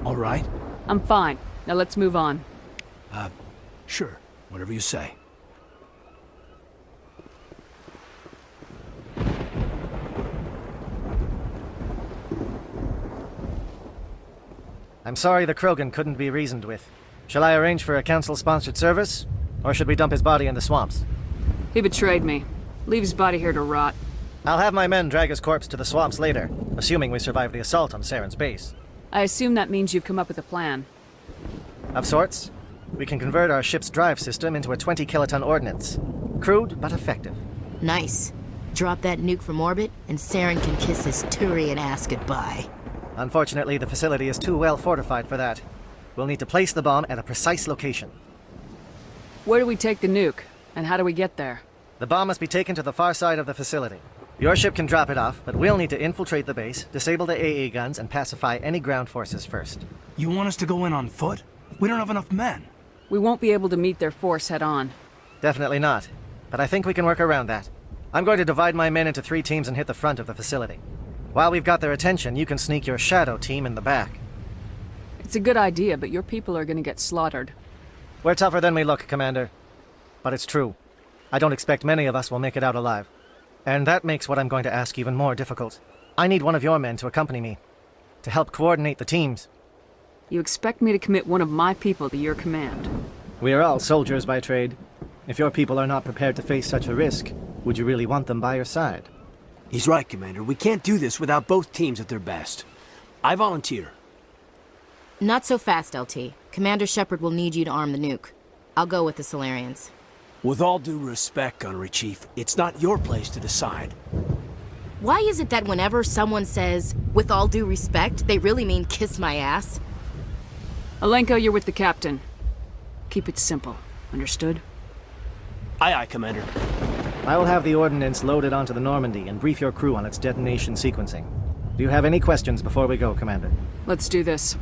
all right? I'm fine. Now let's move on. Sure. Whatever you say. I'm sorry the Krogan couldn't be reasoned with. Shall I arrange for a council-sponsored service? Or should we dump his body in the swamps? He betrayed me. Leave his body here to rot. I'll have my men drag his corpse to the swamps later, assuming we survive the assault on Saren's base. I assume that means you've come up with a plan. Of sorts. We can convert our ship's drive system into a 20-kiloton ordnance. Crude, but effective. Nice. Drop that nuke from orbit, and Saren can kiss his Turian ass goodbye. Unfortunately, the facility is too well fortified for that. We'll need to place the bomb at a precise location. Where do we take the nuke? And how do we get there? The bomb must be taken to the far side of the facility. Your ship can drop it off, but we'll need to infiltrate the base, disable the AA guns, and pacify any ground forces first. You want us to go in on foot? We don't have enough men. We won't be able to meet their force head-on. Definitely not. But I think we can work around that. I'm going to divide my men into 3 teams and hit the front of the facility. While we've got their attention, you can sneak your shadow team in the back. It's a good idea, but your people are gonna get slaughtered. We're tougher than we look, Commander. But it's true. I don't expect many of us will make it out alive. And that makes what I'm going to ask even more difficult. I need one of your men to accompany me, to help coordinate the teams. You expect me to commit one of my people to your command? We are all soldiers by trade. If your people are not prepared to face such a risk, would you really want them by your side? He's right, Commander. We can't do this without both teams at their best. I volunteer. Not so fast, LT. Commander Shepard will need you to arm the nuke. I'll go with the Solarians. With all due respect, Gunnery Chief, it's not your place to decide. Why is it that whenever someone says, with all due respect, they really mean kiss my ass? Alenko, you're with the captain. Keep it simple. Understood? Aye, aye, Commander. I will have the ordnance loaded onto the Normandy and brief your crew on its detonation sequencing. Do you have any questions before we go, Commander? Let's do this.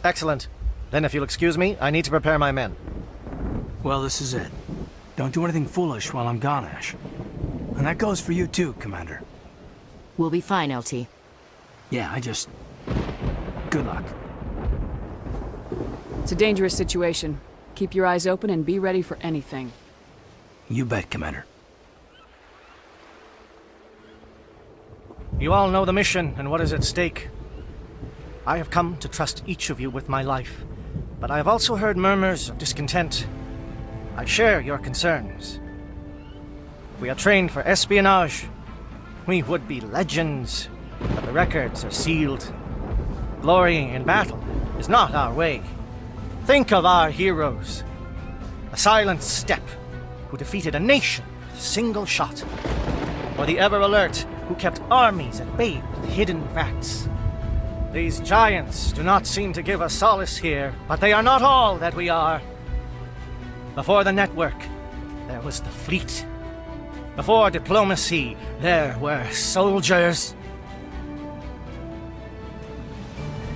Excellent. Then if you'll excuse me, I need to prepare my men. Well, this is it. Don't do anything foolish while I'm gone, Ash. And that goes for you too, Commander. We'll be fine, LT. Yeah, good luck. It's a dangerous situation. Keep your eyes open and be ready for anything. You bet, Commander. You all know the mission and what is at stake. I have come to trust each of you with my life, but I have also heard murmurs of discontent. I share your concerns. We are trained for espionage. We would be legends, but the records are sealed. Glorying in battle is not our way. Think of our heroes. A silent step who defeated a nation with a single shot. Or the ever-alert who kept armies at bay with hidden facts. These giants do not seem to give us solace here, but they are not all that we are. Before the network, there was the fleet. Before diplomacy, there were soldiers.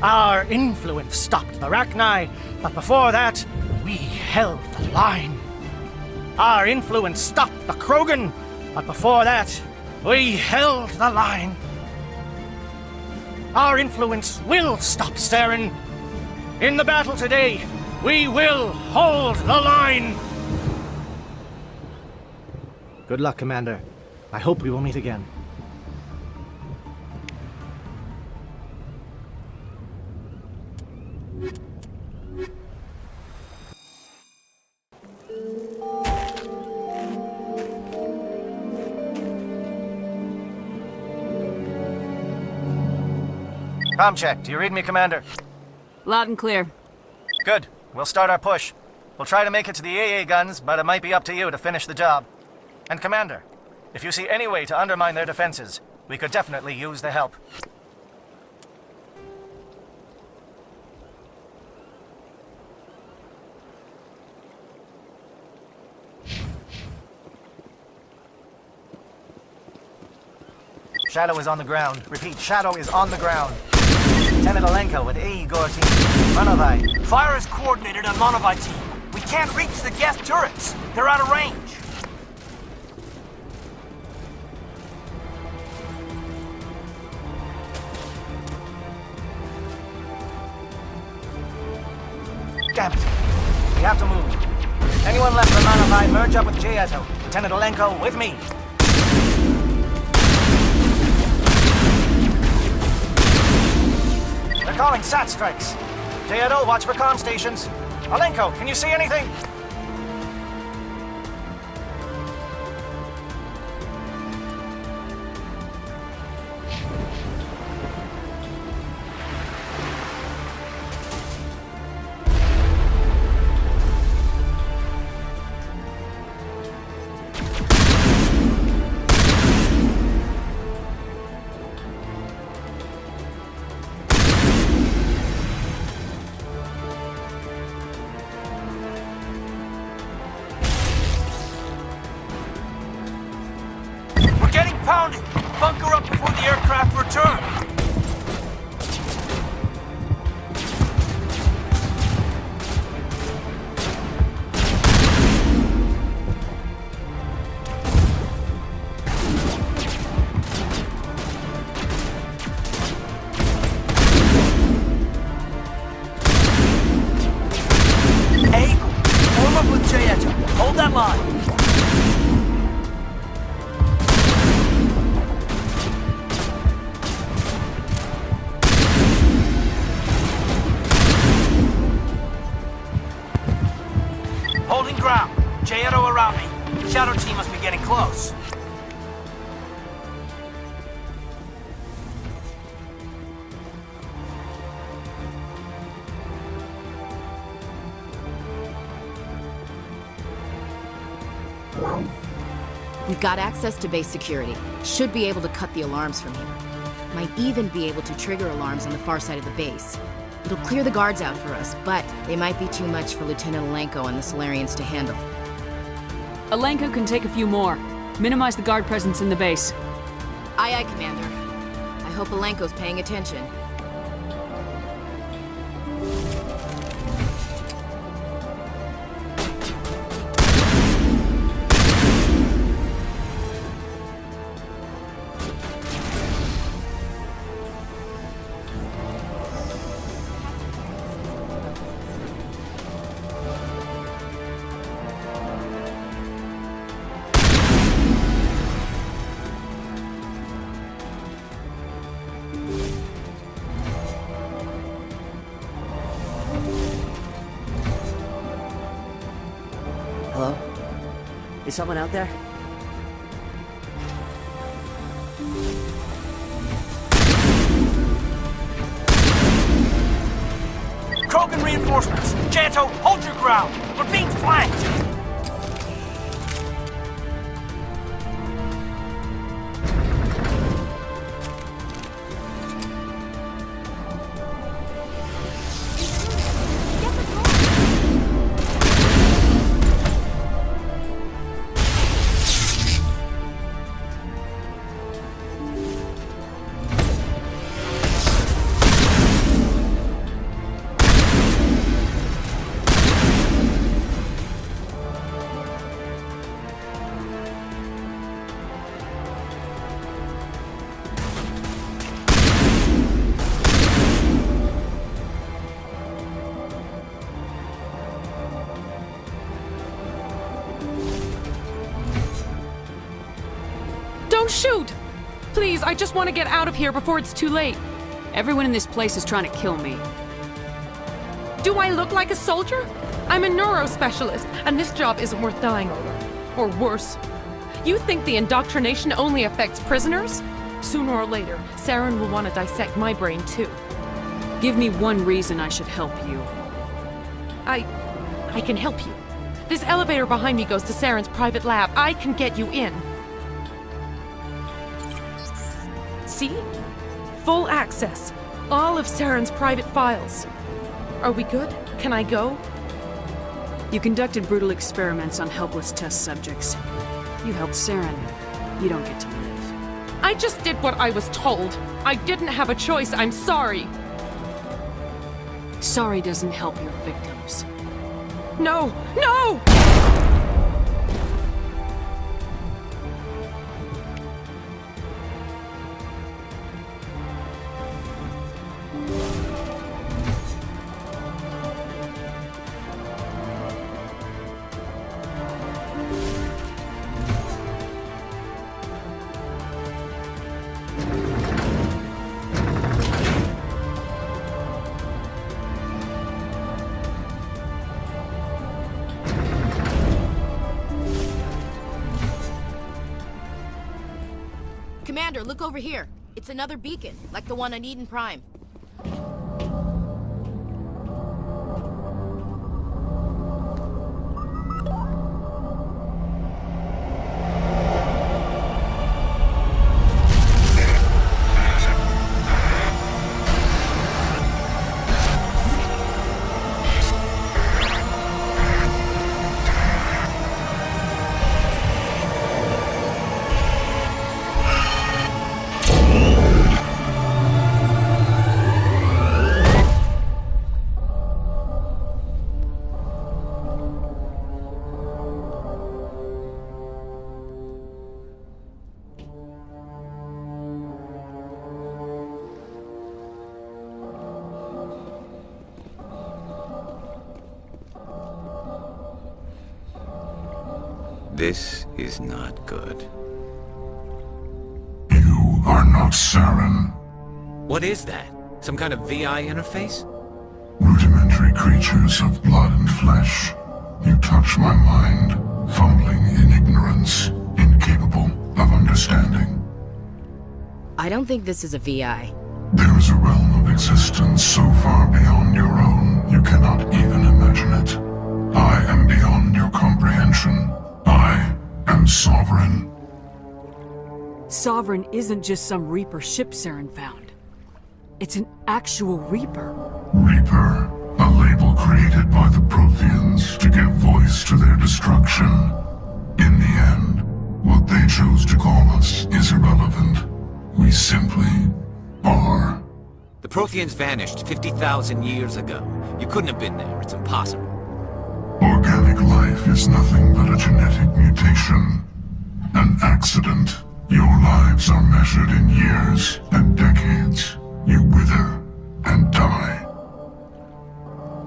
Our influence stopped the Rachni, but before that, we held the line. Our influence stopped the Krogan, but before that, we held the line. Our influence will stop Saren. In the battle today, we will hold the line. Good luck, Commander. I hope we will meet again. Comm check. Do you read me, Commander? Loud and clear. Good. We'll start our push. We'll try to make it to the AA guns, but it might be up to you to finish the job. And Commander, if you see any way to undermine their defenses, we could definitely use the help. Shadow is on the ground. Repeat, Shadow is on the ground. Lieutenant Alenko with AE Gore team. Monovite. Fire is coordinated on Monovite team. We can't reach the Geth turrets. They're out of range. Damn it. We have to move. Anyone left for Monovite, merge up with Jaeto. Lieutenant Alenko, with me. They're calling SAT strikes. Jaeto, watch for comm stations. Alenko, can you see anything? Pounding! Bunker up before the aircraft return! Eagle, form up with Jaeto. Hold that line. Holding ground. Jaeto around me. Shadow team must be getting close. We've got access to base security. Should be able to cut the alarms from here. Might even be able to trigger alarms on the far side of the base. It'll clear the guards out for us, but they might be too much for Lieutenant Alenko and the Solarians to handle. Alenko can take a few more. Minimize the guard presence in the base. Aye, aye, Commander. I hope Alenko's paying attention. Hello? Is someone out there? Krogan reinforcements! Janto, hold your ground! We're being flanked! Don't shoot! Please, I just want to get out of here before it's too late. Everyone in this place is trying to kill me. Do I look like a soldier? I'm a neurospecialist, and this job isn't worth dying over. Or worse. You think the indoctrination only affects prisoners? Sooner or later, Saren will want to dissect my brain too. Give me one reason I should help you. I can help you. This elevator behind me goes to Saren's private lab. I can get you in. See? Full access. All of Saren's private files. Are we good? Can I go? You conducted brutal experiments on helpless test subjects. You helped Saren. You don't get to live. I just did what I was told. I didn't have a choice. I'm sorry. Sorry doesn't help your victims. No! No! Commander, look over here. It's another beacon, like the one on Eden Prime. This is not good. You are not Saren. What is that? Some kind of VI interface? Rudimentary creatures of blood and flesh. You touch my mind, fumbling in ignorance, incapable of understanding. I don't think this is a VI. There is a realm of existence so far beyond your own, you cannot even imagine it. I am beyond your comprehension. I am Sovereign. Sovereign isn't just some Reaper ship Saren found. It's an actual Reaper. Reaper, a label created by the Protheans to give voice to their destruction. In the end, what they chose to call us is irrelevant. We simply are. The Protheans vanished 50,000 years ago. You couldn't have been there. It's impossible. Organic life is nothing but a genetic mutation. An accident. Your lives are measured in years and decades. You wither and die.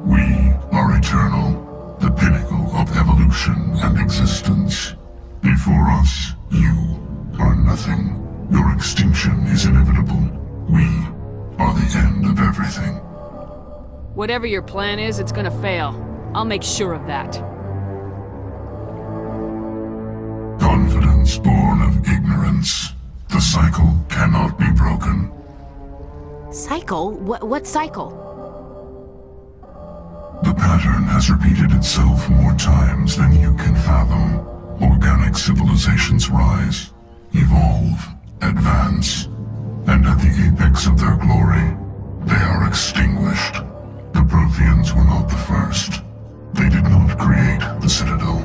We are eternal, the pinnacle of evolution and existence. Before us, you are nothing. Your extinction is inevitable. We are the end of everything. Whatever your plan is, it's gonna fail. I'll make sure of that. Confidence born of ignorance. The cycle cannot be broken. Cycle? What cycle? pattern has repeated itself more times than you can fathom. Organic civilizations rise, evolve, advance, and at the apex of their glory, they are extinguished. The Protheans were not the first. They did not create the Citadel.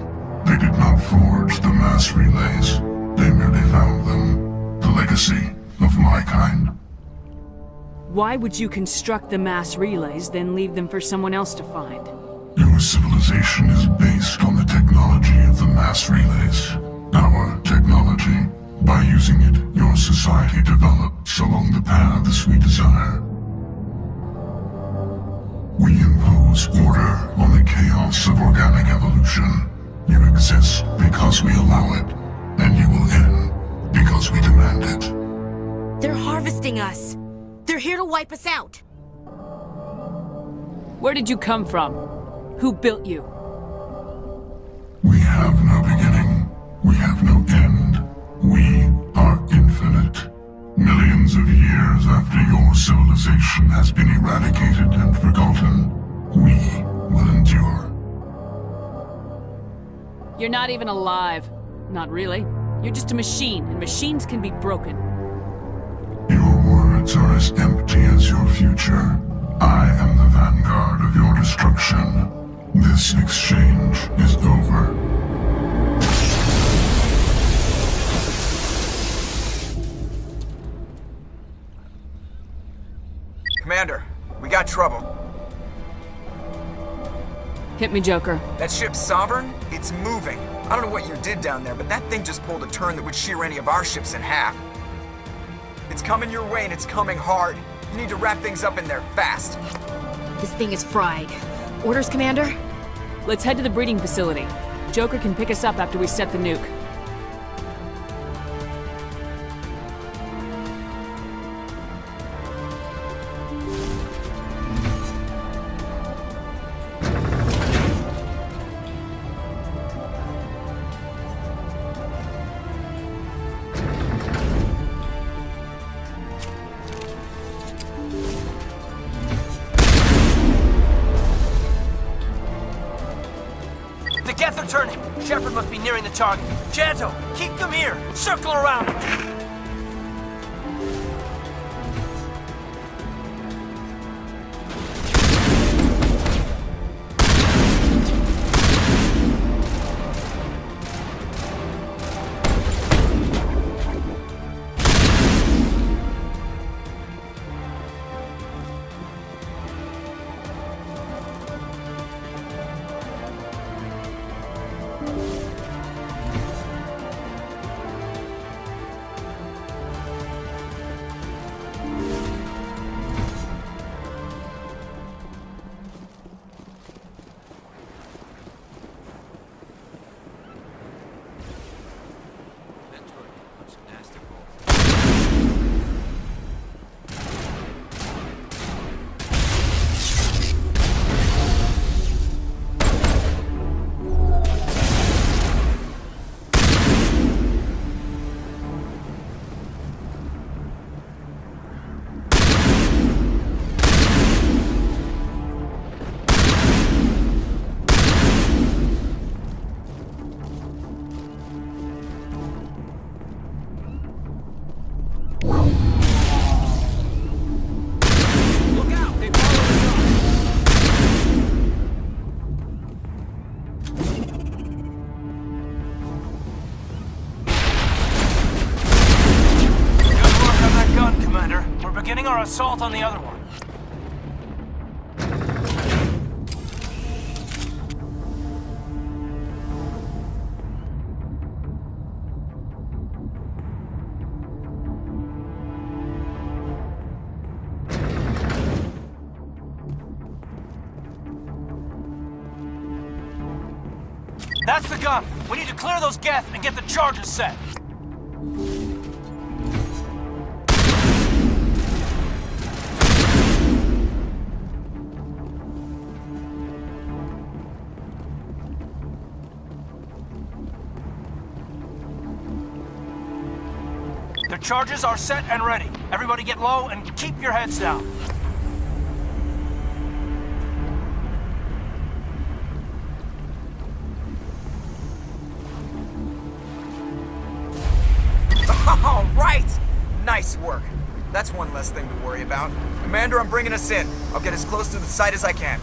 They did not forge the mass relays. They merely found them. The legacy of my kind. Why would you construct the mass relays, then leave them for someone else to find? Your civilization is based on the technology of the mass relays. Our technology. By using it, your society develops along the paths we desire. We impose order on the chaos of organic evolution. You exist because we allow it, and you will end because we demand it. They're harvesting us. They're here to wipe us out. Where did you come from? Who built you? We have no beginning. We have no end. We are infinite. Millions of years after your civilization has been eradicated and forgotten, we will endure. You're not even alive. Not really. You're just a machine, and machines can be broken. Your words are as empty as your future. I am the vanguard of your destruction. This exchange is over. Commander, we got trouble. Hit me, Joker. That ship's Sovereign? It's moving. I don't know what you did down there, but that thing just pulled a turn that would shear any of our ships in half. It's coming your way, and it's coming hard. You need to wrap things up in there fast. This thing is fried. Orders, Commander? Let's head to the breeding facility. Joker can pick us up after we set the nuke. They're turning. Shepard must be nearing the target. Janto, keep them here. Circle around them. Beginning our assault on the other one. That's the gun. We need to clear those Geth and get the charges set. The charges are set and ready. Everybody get low and keep your heads down. All right! Nice work. That's one less thing to worry about. Commander, I'm bringing us in. I'll get as close to the site as I can.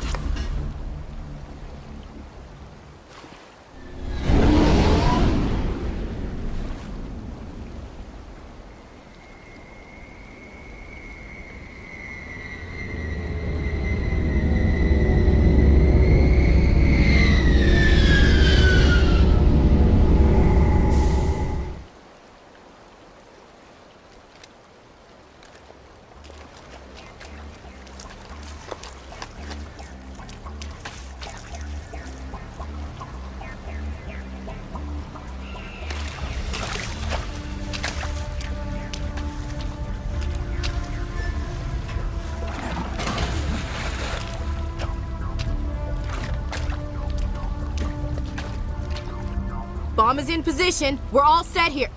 Bomb is in position. We're all set here.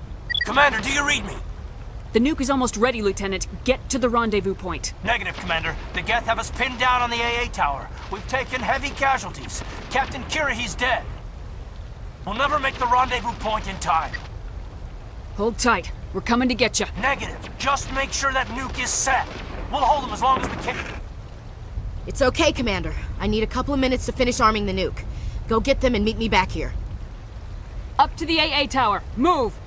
Commander, do you read me? The nuke is almost ready, Lieutenant. Get to the rendezvous point. Negative, Commander. The Geth have us pinned down on the AA tower. We've taken heavy casualties. Captain Kirahi's dead. We'll never make the rendezvous point in time. Hold tight. We're coming to get you. Negative. Just make sure that nuke is set. We'll hold them as long as we can. It's okay, Commander. I need a couple of minutes to finish arming the nuke. Go get them and meet me back here. Up to the AA tower. Move!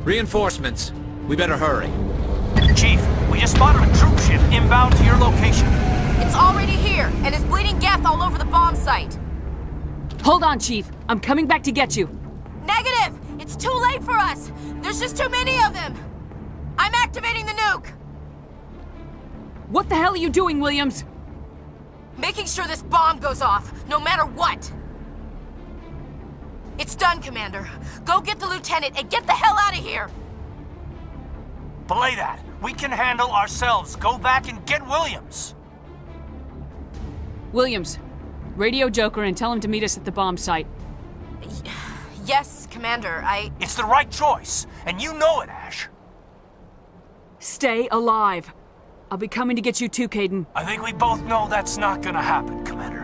Reinforcements. We better hurry. Chief, we just spotted a troop ship inbound to your location. It's already here, and is bleeding Geth all over the bomb site. Hold on, Chief. I'm coming back to get you. Negative! It's too late for us! There's just too many of them! I'm activating the nuke! What the hell are you doing, Williams? Making sure this bomb goes off, no matter what! It's done, Commander. Go get the lieutenant and get the hell out of here! Belay that. We can handle ourselves. Go back and get Williams. Williams, radio Joker and tell him to meet us at the bomb site. Yes, Commander, It's the right choice, and you know it, Ash. Stay alive. I'll be coming to get you too, Caden. I think we both know that's not gonna happen, Commander.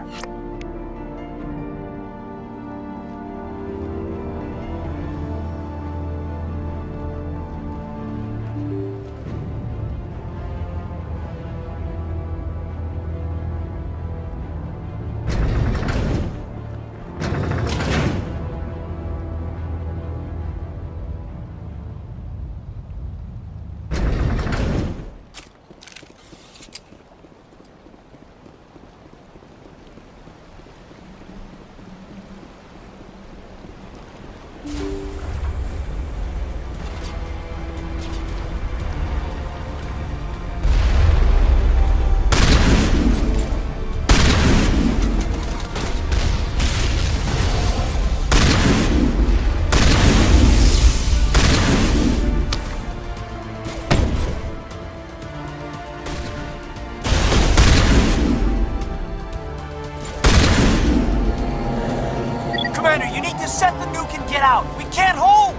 Commander, you need to set the nuke and get out. We can't hold!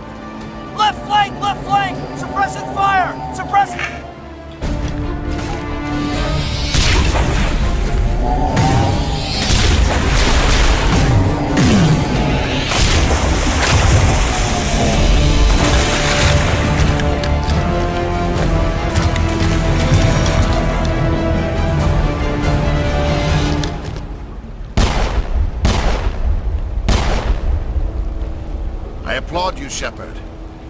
Left flank! Left flank! Suppressing fire! Suppressing... I applaud you, Shepard.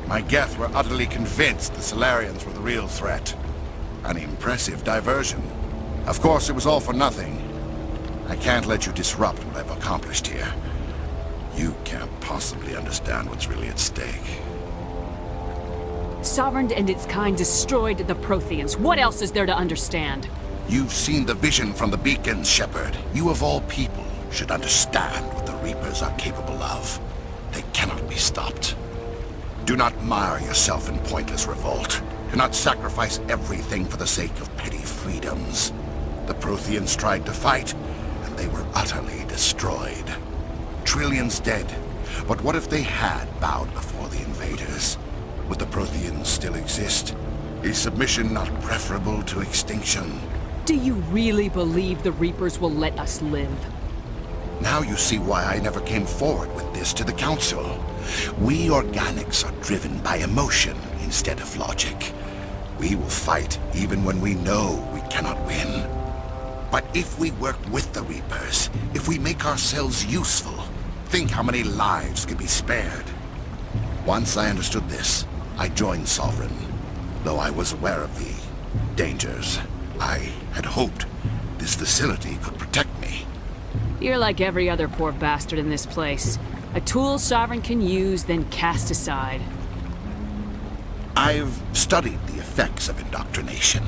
My Geth were utterly convinced the Solarians were the real threat. An impressive diversion. Of course, it was all for nothing. I can't let you disrupt what I've accomplished here. You can't possibly understand what's really at stake. Sovereign and its kind destroyed the Protheans. What else is there to understand? You've seen the vision from the beacons, Shepard. You of all people should understand what the Reapers are capable of. They cannot be stopped. Do not mire yourself in pointless revolt. Do not sacrifice everything for the sake of petty freedoms. The Protheans tried to fight, and they were utterly destroyed. Trillions dead. But what if they had bowed before the invaders? Would the Protheans still exist? Is submission not preferable to extinction? Do you really believe the Reapers will let us live? Now you see why I never came forward with this to the Council. We organics are driven by emotion instead of logic. We will fight even when we know we cannot win. But if we work with the Reapers, if we make ourselves useful, think how many lives could be spared. Once I understood this, I joined Sovereign, though I was aware of the dangers. I had hoped this facility could protect me. You're like every other poor bastard in this place. A tool Sovereign can use, then cast aside. I've studied the effects of indoctrination.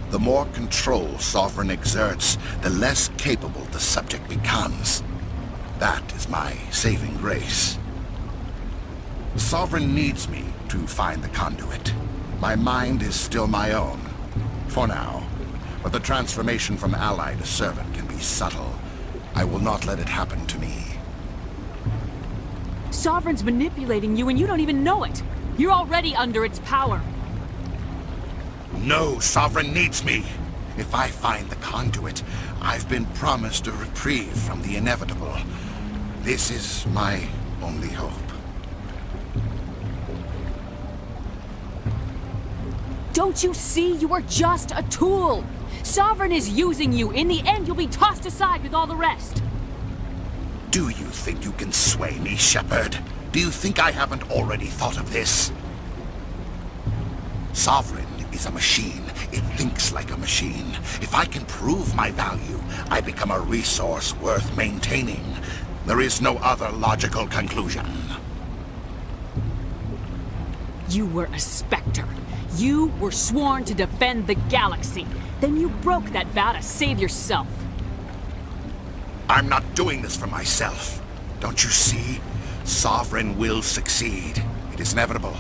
The more control Sovereign exerts, the less capable the subject becomes. That is my saving grace. Sovereign needs me to find the conduit. My mind is still my own, for now. But the transformation from ally to servant can be subtle. I will not let it happen to me. Sovereign's manipulating you and you don't even know it. You're already under its power. No, Sovereign needs me. If I find the conduit, I've been promised a reprieve from the inevitable. This is my only hope. Don't you see? You are just a tool. Sovereign is using you. In the end, you'll be tossed aside with all the rest. Do you think you can sway me, Shepard? Do you think I haven't already thought of this? Sovereign is a machine. It thinks like a machine. If I can prove my value, I become a resource worth maintaining. There is no other logical conclusion. You were a Spectre. You were sworn to defend the galaxy. Then you broke that vow to save yourself. I'm not doing this for myself. Don't you see? Sovereign will succeed. It is inevitable.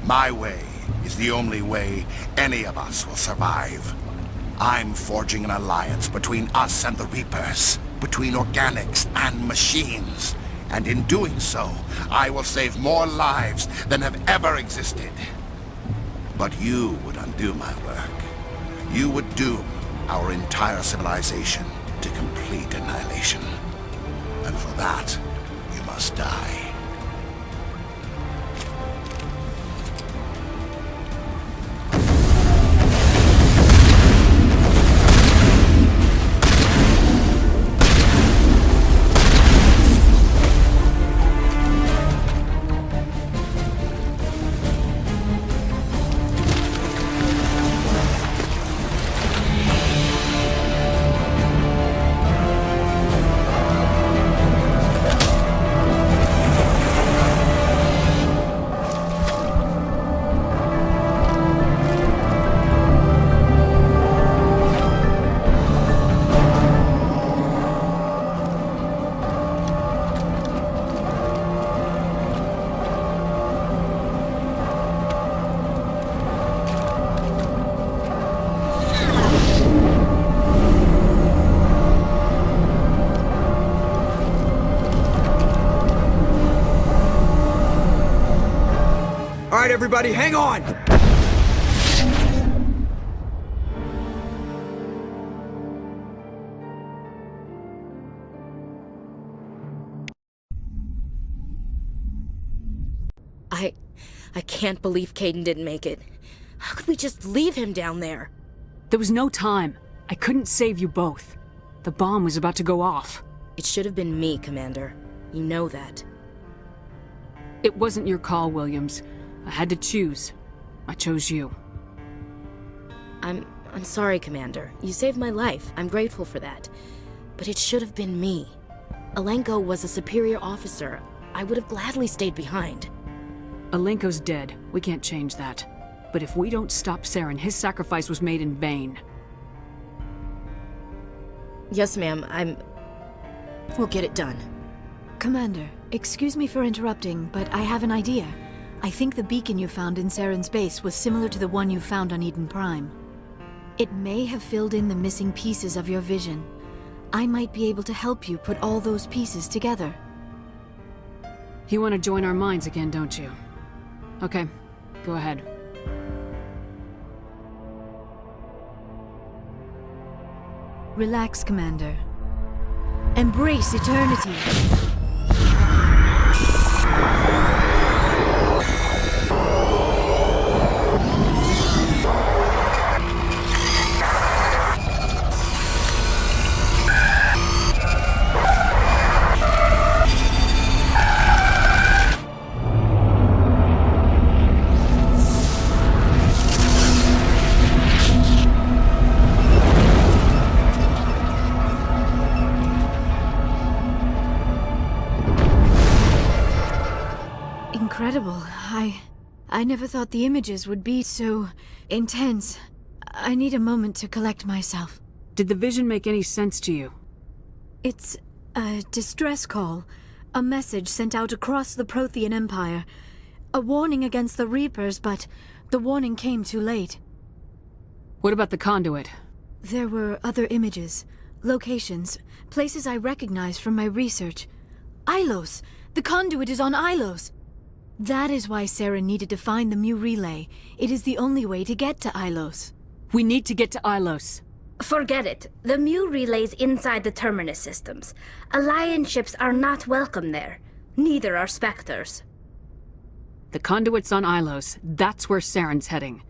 My way is the only way any of us will survive. I'm forging an alliance between us and the Reapers, between organics and machines. And in doing so, I will save more lives than have ever existed. But you would undo my work. You would doom our entire civilization to complete annihilation. And for that, you must die. All right, everybody, hang on! I can't believe Caden didn't make it. How could we just leave him down there? There was no time. I couldn't save you both. The bomb was about to go off. It should have been me, Commander. You know that. It wasn't your call, Williams. I had to choose. I chose you. I'm sorry, Commander. You saved my life. I'm grateful for that. But it should have been me. Alenko was a superior officer. I would have gladly stayed behind. Alenko's dead. We can't change that. But if we don't stop Saren, his sacrifice was made in vain. Yes, ma'am. We'll get it done. Commander, excuse me for interrupting, but I have an idea. I think the beacon you found in Saren's base was similar to the one you found on Eden Prime. It may have filled in the missing pieces of your vision. I might be able to help you put all those pieces together. You want to join our minds again, don't you? Okay, go ahead. Relax, Commander. Embrace eternity. Incredible. I never thought the images would be so intense. I need a moment to collect myself. Did the vision make any sense to you? It's a distress call. A message sent out across the Prothean Empire. A warning against the Reapers, but the warning came too late. What about the conduit? There were other images, locations, places I recognized from my research. Ilos! The conduit is on Ilos! That is why Saren needed to find the Mu relay. It is the only way to get to Ilos. We need to get to Ilos. Forget it. The Mu relay's inside the Terminus systems. Alliance ships are not welcome there. Neither are Spectres. The conduit's on Ilos. That's where Saren's heading.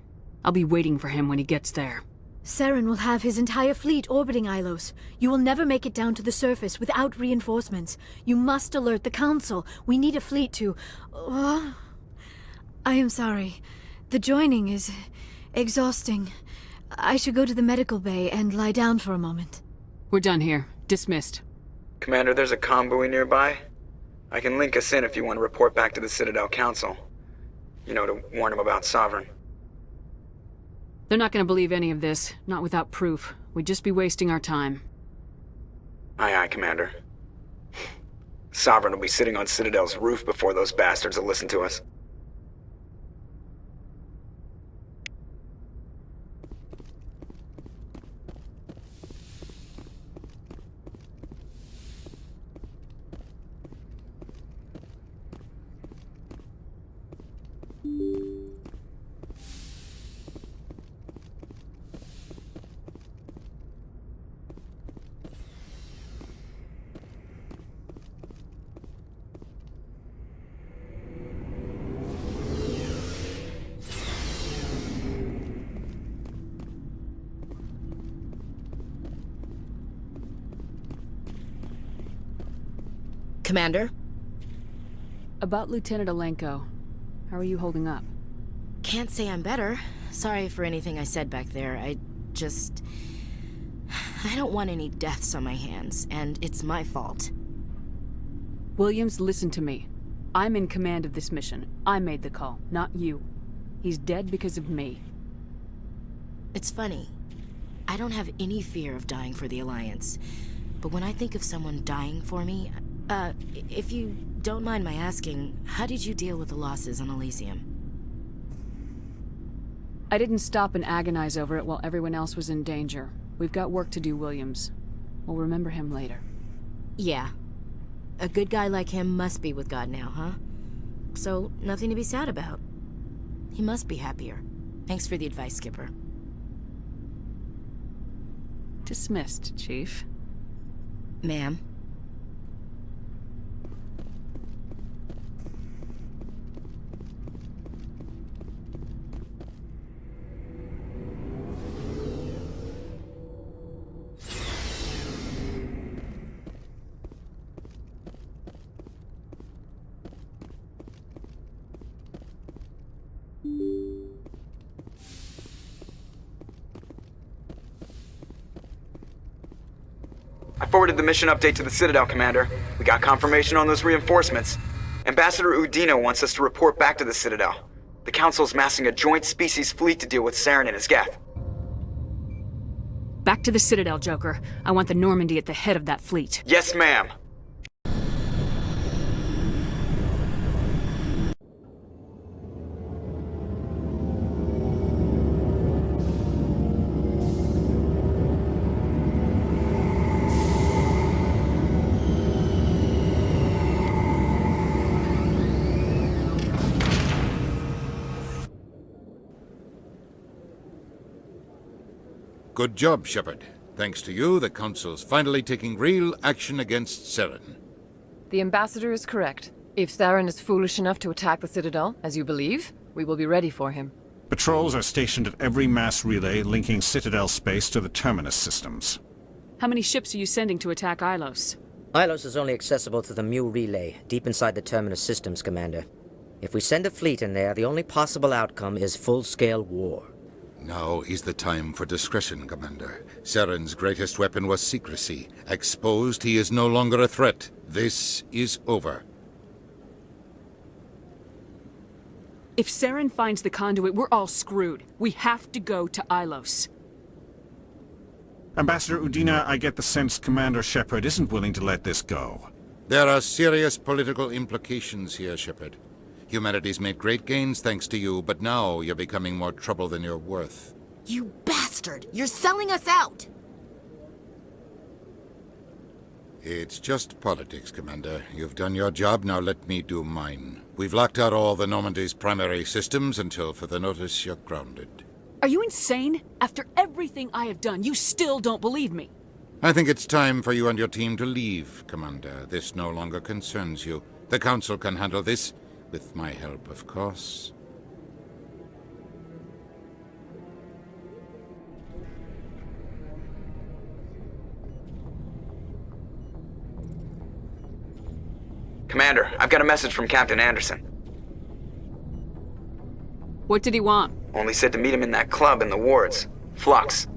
I'll be waiting for him when he gets there. Saren will have his entire fleet orbiting Ilos. You will never make it down to the surface without reinforcements. You must alert the Council. We need a fleet to... I am sorry. The joining is exhausting. I should go to the medical bay and lie down for a moment. We're done here. Dismissed. Commander, there's a convoy nearby. I can link us in if you want to report back to the Citadel Council. You know, to warn them about Sovereign. They're not going to believe any of this, not without proof. We'd just be wasting our time. Aye, aye, Commander. Sovereign will be sitting on Citadel's roof before those bastards will listen to us. Commander? About Lieutenant Alenko. How are you holding up? Can't say I'm better. Sorry for anything I said back there. I don't want any deaths on my hands, and it's my fault. Williams, listen to me. I'm in command of this mission. I made the call, not you. He's dead because of me. It's funny. I don't have any fear of dying for the Alliance. But when I think of someone dying for me, if you don't mind my asking, how did you deal with the losses on Elysium? I didn't stop and agonize over it while everyone else was in danger. We've got work to do, Williams. We'll remember him later. Yeah. A good guy like him must be with God now, huh? So, nothing to be sad about. He must be happier. Thanks for the advice, Skipper. Dismissed, Chief. Ma'am? forwarded the mission update to the Citadel, Commander. We got confirmation on those reinforcements. Ambassador Udina wants us to report back to the Citadel. The Council's massing a joint species fleet to deal with Saren and his Geth. Back to the Citadel, Joker. I want the Normandy at the head of that fleet. Yes, ma'am. Good job, Shepard. Thanks to you, the Council's finally taking real action against Saren. The Ambassador is correct. If Saren is foolish enough to attack the Citadel, as you believe, we will be ready for him. Patrols are stationed at every mass relay linking Citadel space to the Terminus systems. How many ships are you sending to attack Ilos? Ilos is only accessible to the Mu relay, deep inside the Terminus systems, Commander. If we send a fleet in there, the only possible outcome is full-scale war. Now is the time for discretion, Commander. Saren's greatest weapon was secrecy. Exposed, he is no longer a threat. This is over. If Saren finds the conduit, we're all screwed. We have to go to Ilos. Ambassador Udina, I get the sense Commander Shepard isn't willing to let this go. There are serious political implications here, Shepard. Humanity's made great gains thanks to you, but now you're becoming more trouble than you're worth. You bastard! You're selling us out! It's just politics, Commander. You've done your job, now let me do mine. We've locked out all the Normandy's primary systems until further notice you're grounded. Are you insane? After everything I have done, you still don't believe me. I think it's time for you and your team to leave, Commander. This no longer concerns you. The Council can handle this. With my help, of course. Commander, I've got a message from Captain Anderson. What did he want? Only said to meet him in that club in the wards. Flux.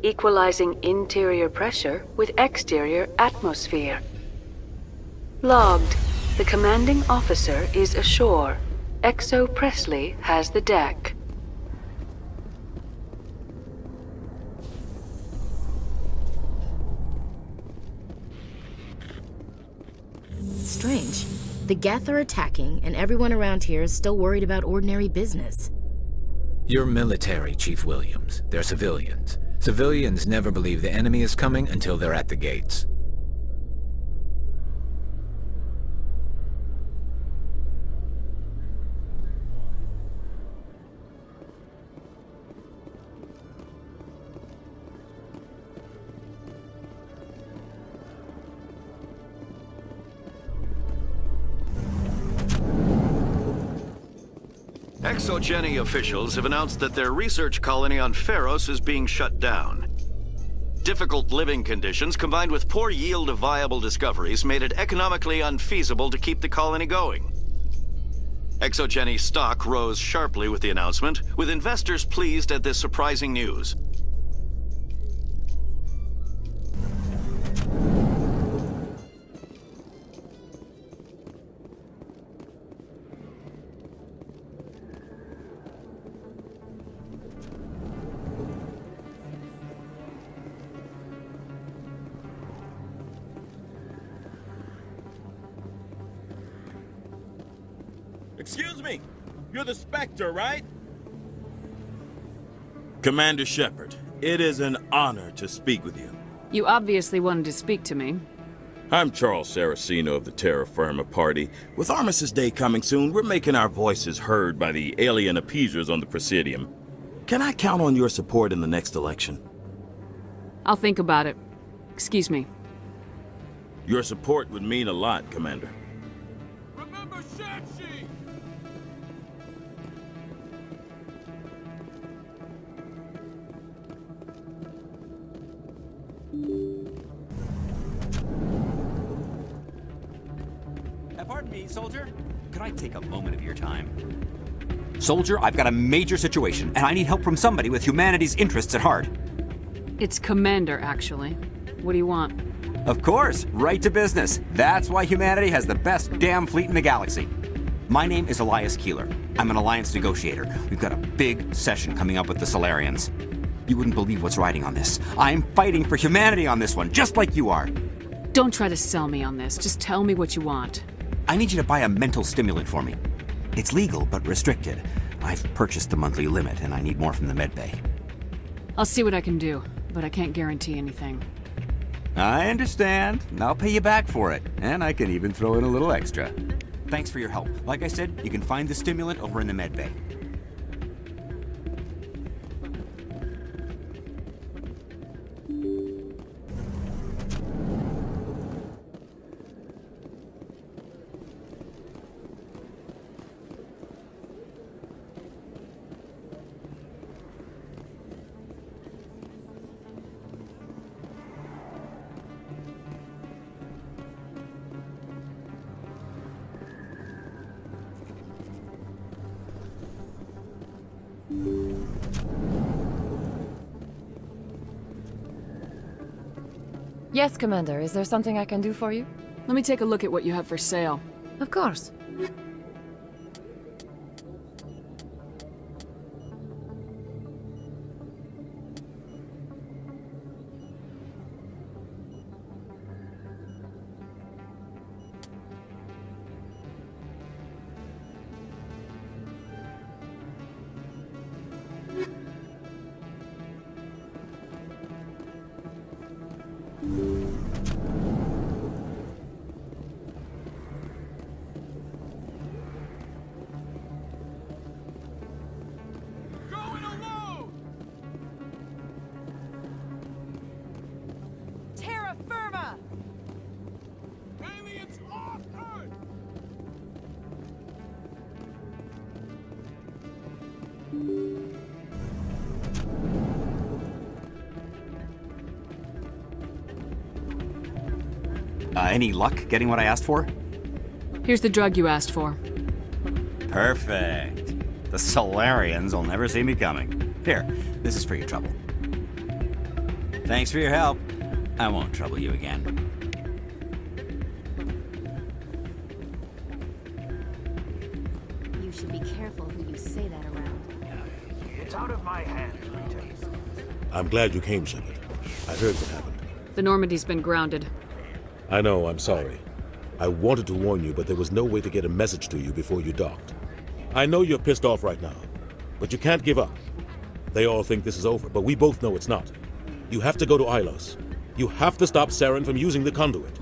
Equalizing interior pressure with exterior atmosphere. Logged. The commanding officer is ashore. Exo Presley has the deck. Strange. The Geth are attacking, and everyone around here is still worried about ordinary business. You're military, Chief Williams. They're civilians. Civilians never believe the enemy is coming until they're at the gates. ExoGeni officials have announced that their research colony on Pharos is being shut down. Difficult living conditions combined with poor yield of viable discoveries made it economically unfeasible to keep the colony going. ExoGeni stock rose sharply with the announcement, with investors pleased at this surprising news. Excuse me, you're the Spectre, right? Commander Shepard, it is an honor to speak with you. You obviously wanted to speak to me. I'm Charles Saraceno of the Terra Firma Party. With Armistice Day coming soon, we're making our voices heard by the alien appeasers on the Presidium. Can I count on your support in the next election? I'll think about it. Excuse me. Your support would mean a lot, Commander. Remember Shang-Chi! Hey, soldier, could I take a moment of your time? Soldier, I've got a major situation, and I need help from somebody with humanity's interests at heart. It's Commander, actually. What do you want? Of course, right to business. That's why humanity has the best damn fleet in the galaxy. My name is Elias Keeler. I'm an Alliance negotiator. We've got a big session coming up with the Solarians. You wouldn't believe what's riding on this. I'm fighting for humanity on this one, just like you are. Don't try to sell me on this. Just tell me what you want. I need you to buy a mental stimulant for me. It's legal, but restricted. I've purchased the monthly limit, and I need more from the medbay. I'll see what I can do, but I can't guarantee anything. I understand. I'll pay you back for it, and I can even throw in a little extra. Thanks for your help. Like I said, you can find the stimulant over in the medbay. Yes, Commander. Is there something I can do for you? Let me take a look at what you have for sale. Of course. Any luck getting what I asked for? Here's the drug you asked for. Perfect. The Solarians will never see me coming. Here, this is for your trouble. Thanks for your help. I won't trouble you again. You should be careful who you say that around. It's out of my hands, Rita. I'm glad you came, Shepard. I heard what happened. The Normandy's been grounded. I know, I'm sorry. I wanted to warn you, but there was no way to get a message to you before you docked. I know you're pissed off right now, but you can't give up. They all think this is over, but we both know it's not. You have to go to Ilos. You have to stop Saren from using the conduit.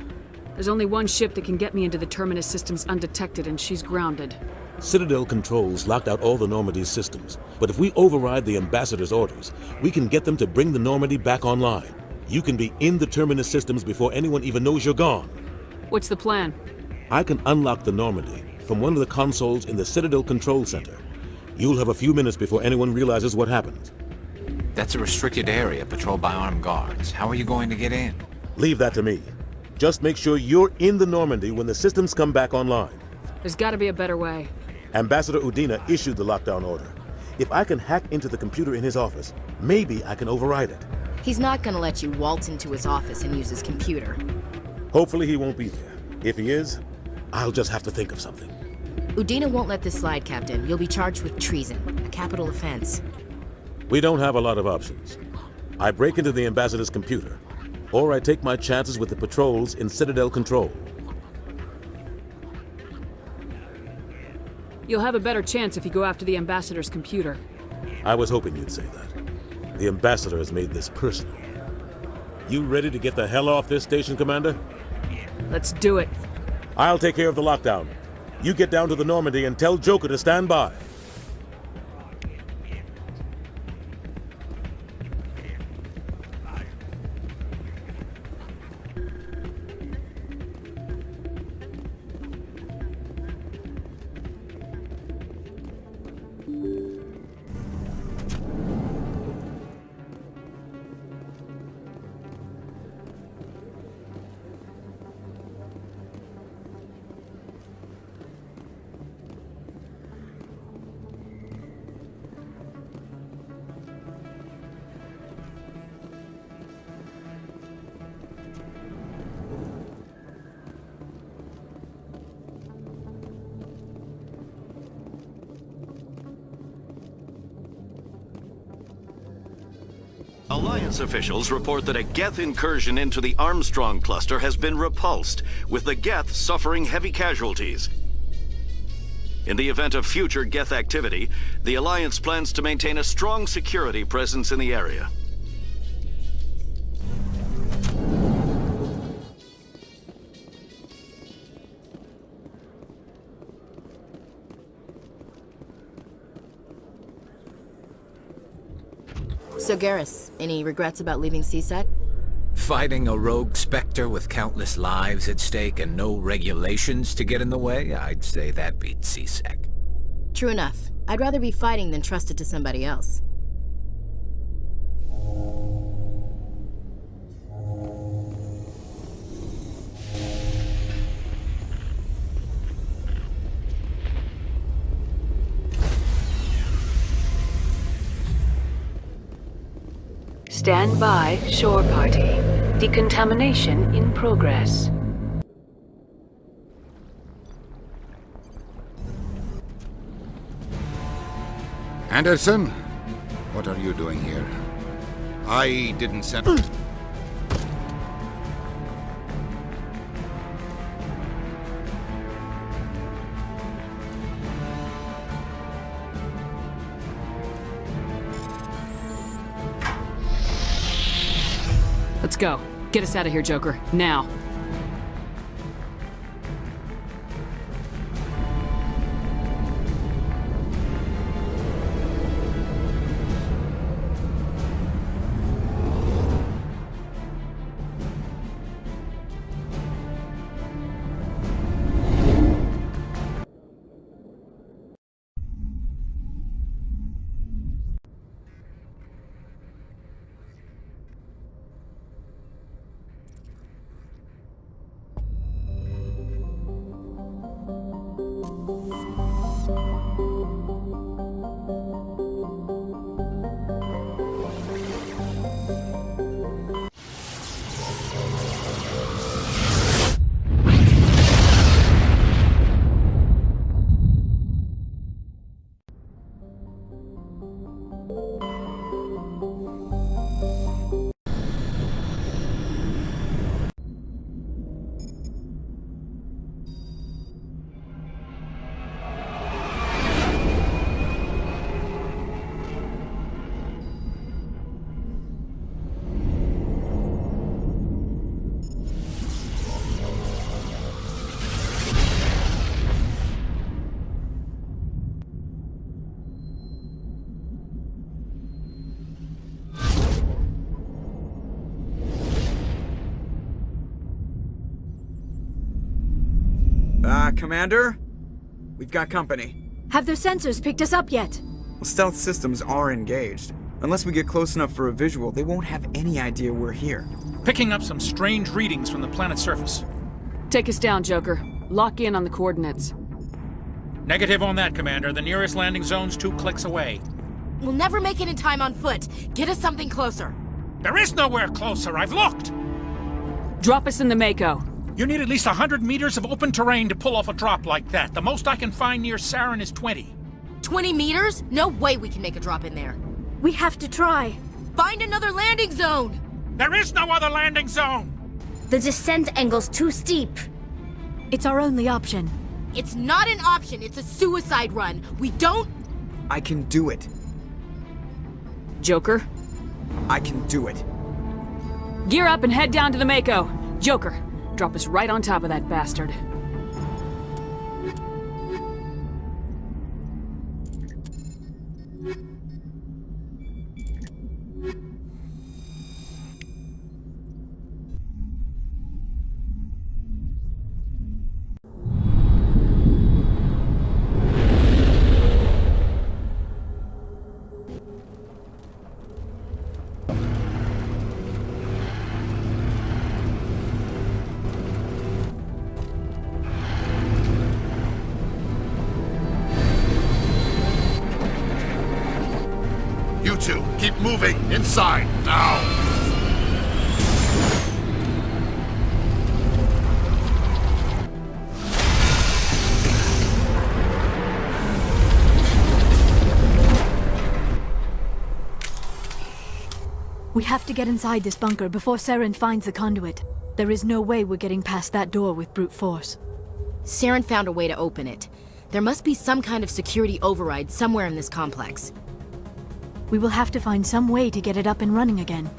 There's only one ship that can get me into the Terminus systems undetected, and she's grounded. Citadel controls locked out all the Normandy's systems, but if we override the Ambassador's orders, we can get them to bring the Normandy back online. You can be in the Terminus systems before anyone even knows you're gone. What's the plan? I can unlock the Normandy from one of the consoles in the Citadel Control Center. You'll have a few minutes before anyone realizes what happened. That's a restricted area patrolled by armed guards. How are you going to get in? Leave that to me. Just make sure you're in the Normandy when the systems come back online. There's gotta be a better way. Ambassador Udina issued the lockdown order. If I can hack into the computer in his office, maybe I can override it. He's not gonna let you waltz into his office and use his computer. Hopefully he won't be there. If he is, I'll just have to think of something. Udina won't let this slide, Captain. You'll be charged with treason, a capital offense. We don't have a lot of options. I break into the Ambassador's computer, or I take my chances with the patrols in Citadel Control. You'll have a better chance if you go after the Ambassador's computer. I was hoping you'd say that. The Ambassador has made this personal. You ready to get the hell off this station, Commander? Let's do it. I'll take care of the lockdown. You get down to the Normandy and tell Joker to stand by. Alliance officials report that a Geth incursion into the Armstrong cluster has been repulsed, with the Geth suffering heavy casualties. In the event of future Geth activity, the Alliance plans to maintain a strong security presence in the area. So Garrus, any regrets about leaving CSEC? Fighting a rogue Spectre with countless lives at stake and no regulations to get in the way? I'd say that beats CSEC. True enough. I'd rather be fighting than trust it to somebody else. Stand by, shore party. Decontamination in progress. Anderson, what are you doing here? I didn't send... Let's go. Get us out of here, Joker. Now. Commander? We've got company. Have their sensors picked us up yet? Well, stealth systems are engaged. Unless we get close enough for a visual, they won't have any idea we're here. Picking up some strange readings from the planet's surface. Take us down, Joker. Lock in on the coordinates. Negative on that, Commander. The nearest landing zone's 2 clicks away. We'll never make it in time on foot. Get us something closer. There is nowhere closer. I've looked. Drop us in the Mako. You need at least 100 meters of open terrain to pull off a drop like that. The most I can find near Saren is 20. 20 meters? No way we can make a drop in there. We have to try. Find another landing zone! There is no other landing zone! The descent angle's too steep. It's our only option. It's not an option, it's a suicide run. We don't... I can do it. Joker? I can do it. Gear up and head down to the Mako. Joker, drop us right on top of that bastard. You two, keep moving! Inside, now! We have to get inside this bunker before Saren finds the conduit. There is no way we're getting past that door with brute force. Saren found a way to open it. There must be some kind of security override somewhere in this complex. We will have to find some way to get it up and running again.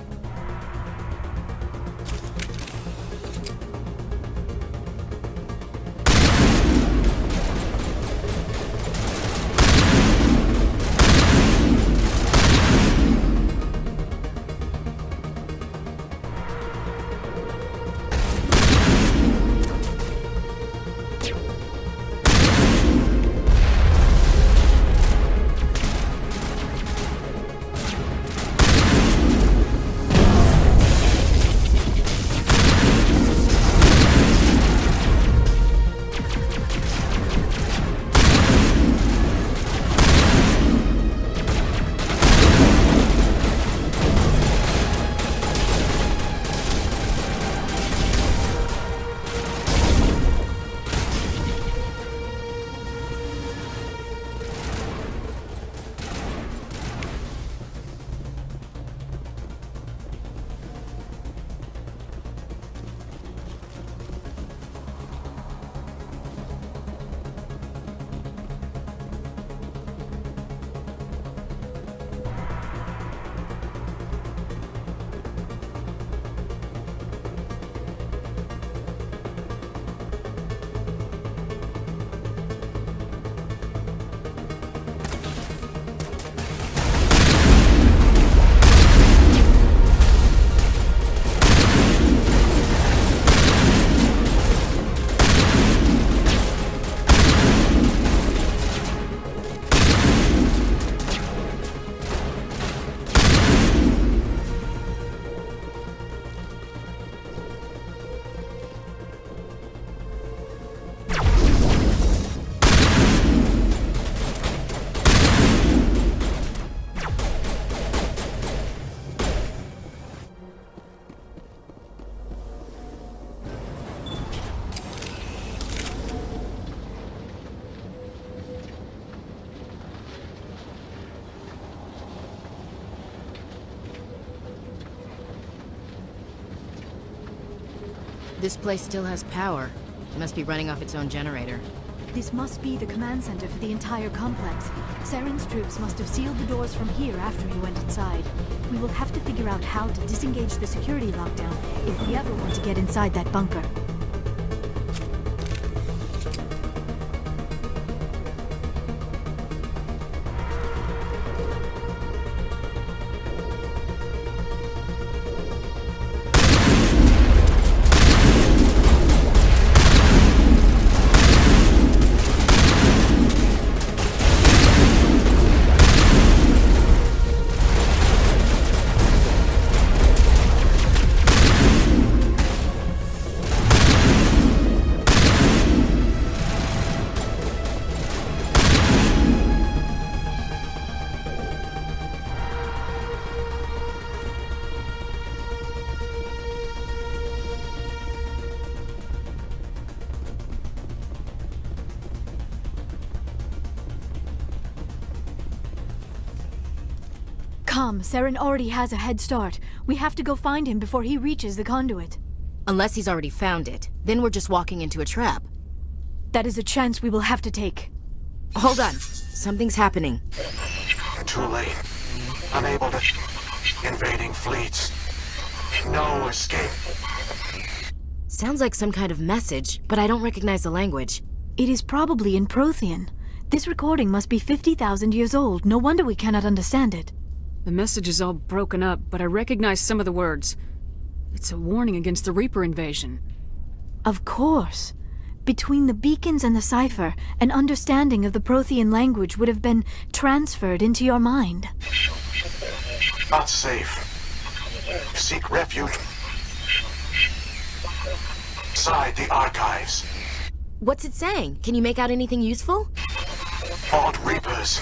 This place still has power. It must be running off its own generator. This must be the command center for the entire complex. Saren's troops must have sealed the doors from here after he went inside. We will have to figure out how to disengage the security lockdown if we ever want to get inside that bunker. Come, Saren already has a head start. We have to go find him before he reaches the conduit. Unless he's already found it. Then we're just walking into a trap. That is a chance we will have to take. Hold on. Something's happening. Too late. Unable to... Invading fleets. No escape. Sounds like some kind of message, but I don't recognize the language. It is probably in Prothean. This recording must be 50,000 years old. No wonder we cannot understand it. The message is all broken up, but I recognize some of the words. It's a warning against the Reaper invasion. Of course. Between the beacons and the cipher, an understanding of the Prothean language would have been transferred into your mind. Not safe. Seek refuge inside the archives. What's it saying? Can you make out anything useful? Fought Reapers.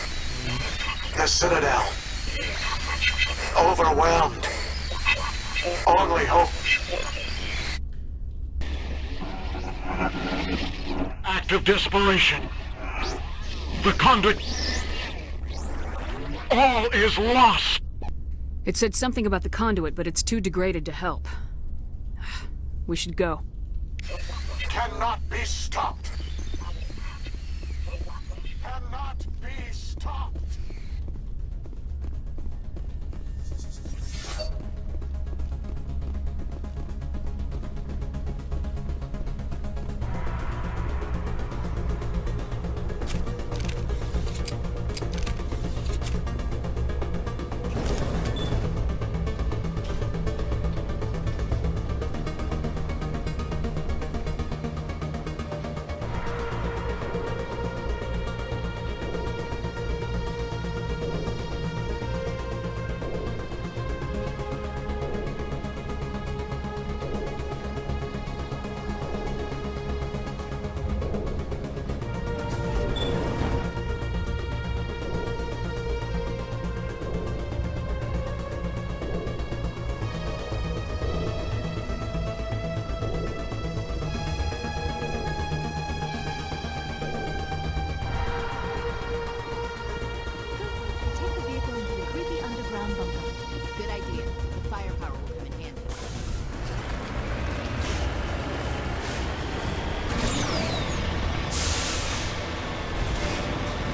The Citadel. Overwhelmed. Only hope. Act of desperation. The conduit. All is lost. It said something about the conduit, but it's too degraded to help. We should go. Cannot be stopped. Cannot be stopped.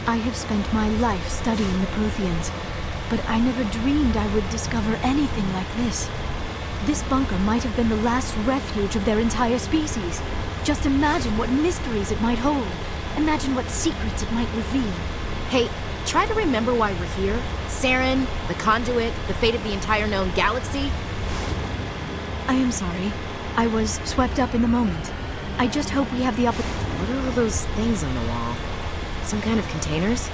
I have spent my life studying the Protheans, but I never dreamed I would discover anything like this. This bunker might have been the last refuge of their entire species. Just imagine what mysteries it might hold. Imagine what secrets it might reveal. Hey, try to remember why we're here. Saren, the conduit, the fate of the entire known galaxy. I am sorry. I was swept up in the moment. I just hope we have the opportunity. What are all those things on the wall? Some kind of containers?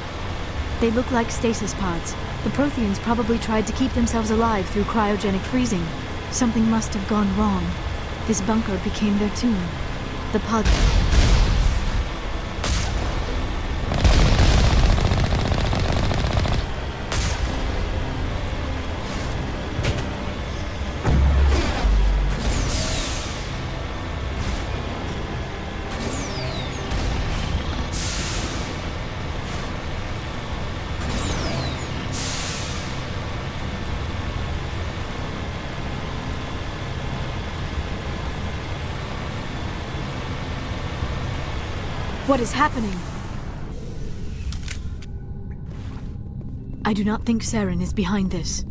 They look like stasis pods. The Protheans probably tried to keep themselves alive through cryogenic freezing. Something must have gone wrong. This bunker became their tomb. The pod... What is happening? I do not think Saren is behind this.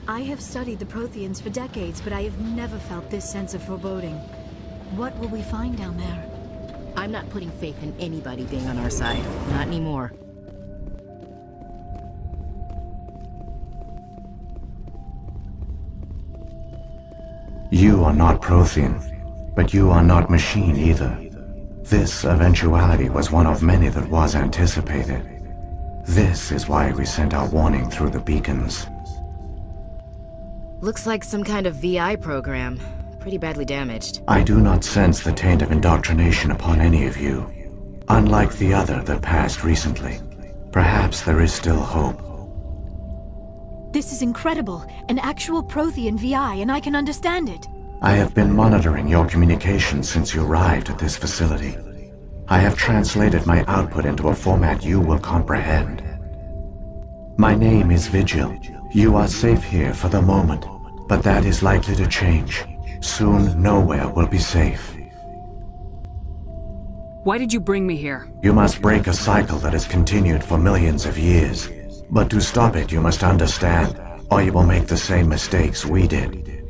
I have studied the Protheans for decades, but I have never felt this sense of foreboding. What will we find down there? I'm not putting faith in anybody being on our side. Not anymore. You are not Prothean, but you are not machine either. This eventuality was one of many that was anticipated. This is why we sent our warning through the beacons. Looks like some kind of VI program. Pretty badly damaged. I do not sense the taint of indoctrination upon any of you. Unlike the other that passed recently. Perhaps there is still hope. This is incredible. An actual Prothean VI, and I can understand it. I have been monitoring your communications since you arrived at this facility. I have translated my output into a format you will comprehend. My name is Vigil. You are safe here for the moment, but that is likely to change. Soon, nowhere will be safe. Why did you bring me here? You must break a cycle that has continued for millions of years. But to stop it, you must understand, or you will make the same mistakes we did.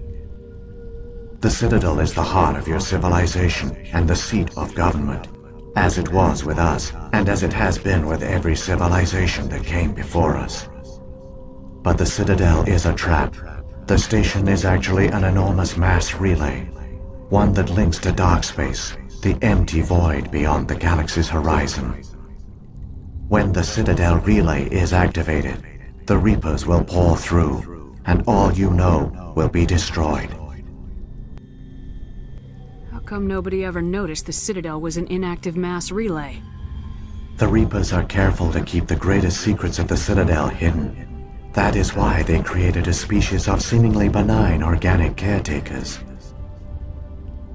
The Citadel is the heart of your civilization and the seat of government, as it was with us, and as it has been with every civilization that came before us. But the Citadel is a trap. The station is actually an enormous mass relay, one that links to dark space, the empty void beyond the galaxy's horizon. When the Citadel relay is activated, the Reapers will pour through, and all you know will be destroyed. How come nobody ever noticed the Citadel was an inactive mass relay? The Reapers are careful to keep the greatest secrets of the Citadel hidden. That is why they created a species of seemingly benign organic caretakers.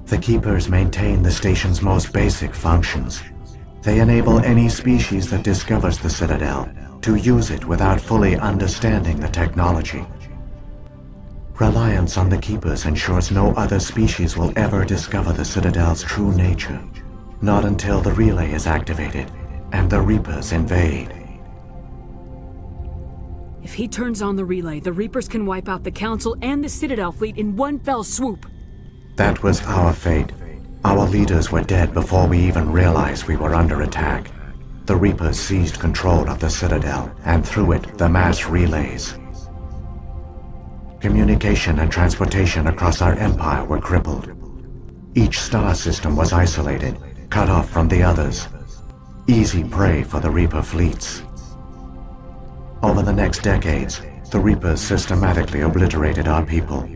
The Keepers maintain the station's most basic functions. They enable any species that discovers the Citadel to use it without fully understanding the technology. Reliance on the Keepers ensures no other species will ever discover the Citadel's true nature, not until the relay is activated and the Reapers invade. If he turns on the relay, the Reapers can wipe out the Council and the Citadel fleet in one fell swoop. That was our fate. Our leaders were dead before we even realized we were under attack. The Reapers seized control of the Citadel, and through it, the mass relays. Communication and transportation across our empire were crippled. Each star system was isolated, cut off from the others. Easy prey for the Reaper fleets. Over the next decades, the Reapers systematically obliterated our people.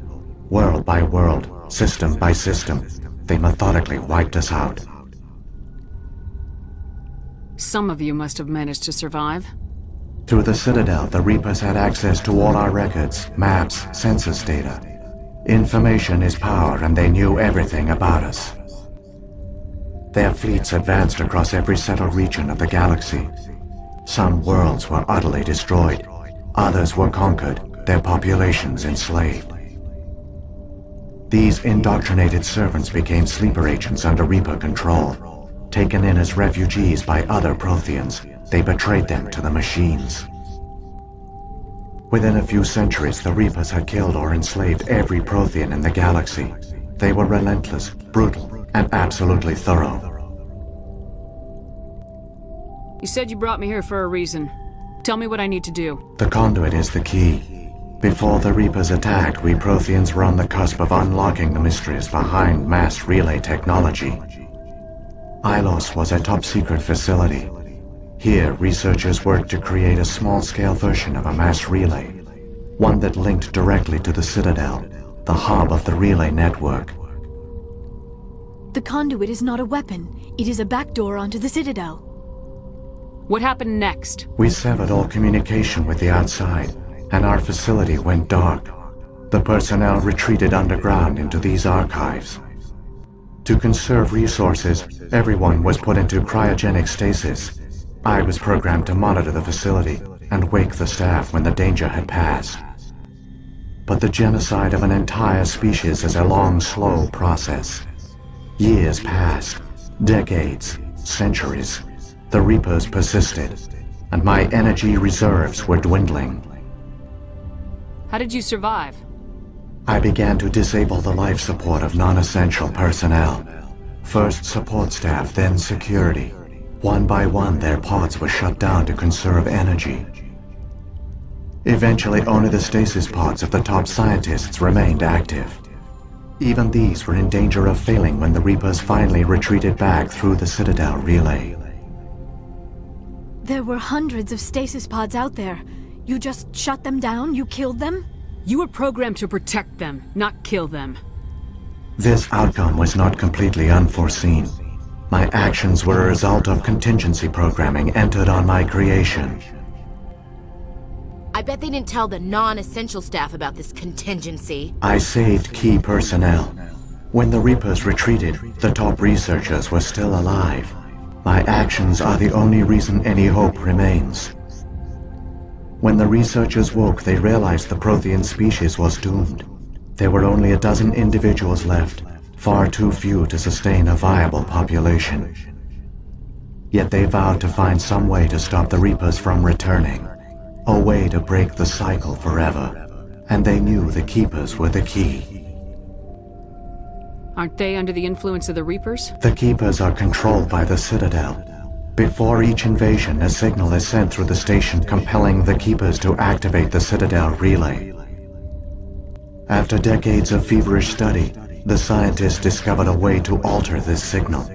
World by world, system by system, they methodically wiped us out. Some of you must have managed to survive. Through the Citadel, the Reapers had access to all our records, maps, census data. Information is power, and they knew everything about us. Their fleets advanced across every settled region of the galaxy. Some worlds were utterly destroyed. Others were conquered, their populations enslaved. These indoctrinated servants became sleeper agents under Reaper control. Taken in as refugees by other Protheans, they betrayed them to the machines. Within a few centuries, the Reapers had killed or enslaved every Prothean in the galaxy. They were relentless, brutal, and absolutely thorough. You said you brought me here for a reason. Tell me what I need to do. The conduit is the key. Before the Reapers attacked, we Protheans were on the cusp of unlocking the mysteries behind mass relay technology. Ilos was a top-secret facility. Here, researchers worked to create a small-scale version of a mass relay, one that linked directly to the Citadel, the hub of the relay network. The conduit is not a weapon. It is a backdoor onto the Citadel. What happened next? We severed all communication with the outside, and our facility went dark. The personnel retreated underground into these archives. To conserve resources, everyone was put into cryogenic stasis. I was programmed to monitor the facility and wake the staff when the danger had passed. But the genocide of an entire species is a long, slow process. Years passed, decades, centuries. The Reapers persisted, and my energy reserves were dwindling. How did you survive? I began to disable the life support of non-essential personnel. First support staff, then security. One by one, their pods were shut down to conserve energy. Eventually, only the stasis pods of the top scientists remained active. Even these were in danger of failing when the Reapers finally retreated back through the Citadel relay. There were hundreds of stasis pods out there. You just shut them down? You killed them? You were programmed to protect them, not kill them. This outcome was not completely unforeseen. My actions were a result of contingency programming entered on my creation. I bet they didn't tell the non-essential staff about this contingency. I saved key personnel. When the Reapers retreated, the top researchers were still alive. My actions are the only reason any hope remains. When the researchers woke, they realized the Prothean species was doomed. There were only a dozen individuals left, far too few to sustain a viable population. Yet they vowed to find some way to stop the Reapers from returning, a way to break the cycle forever, and they knew the Keepers were the key. Aren't they under the influence of the Reapers? The Keepers are controlled by the Citadel. Before each invasion, a signal is sent through the station compelling the Keepers to activate the Citadel relay. After decades of feverish study, the scientists discovered a way to alter this signal.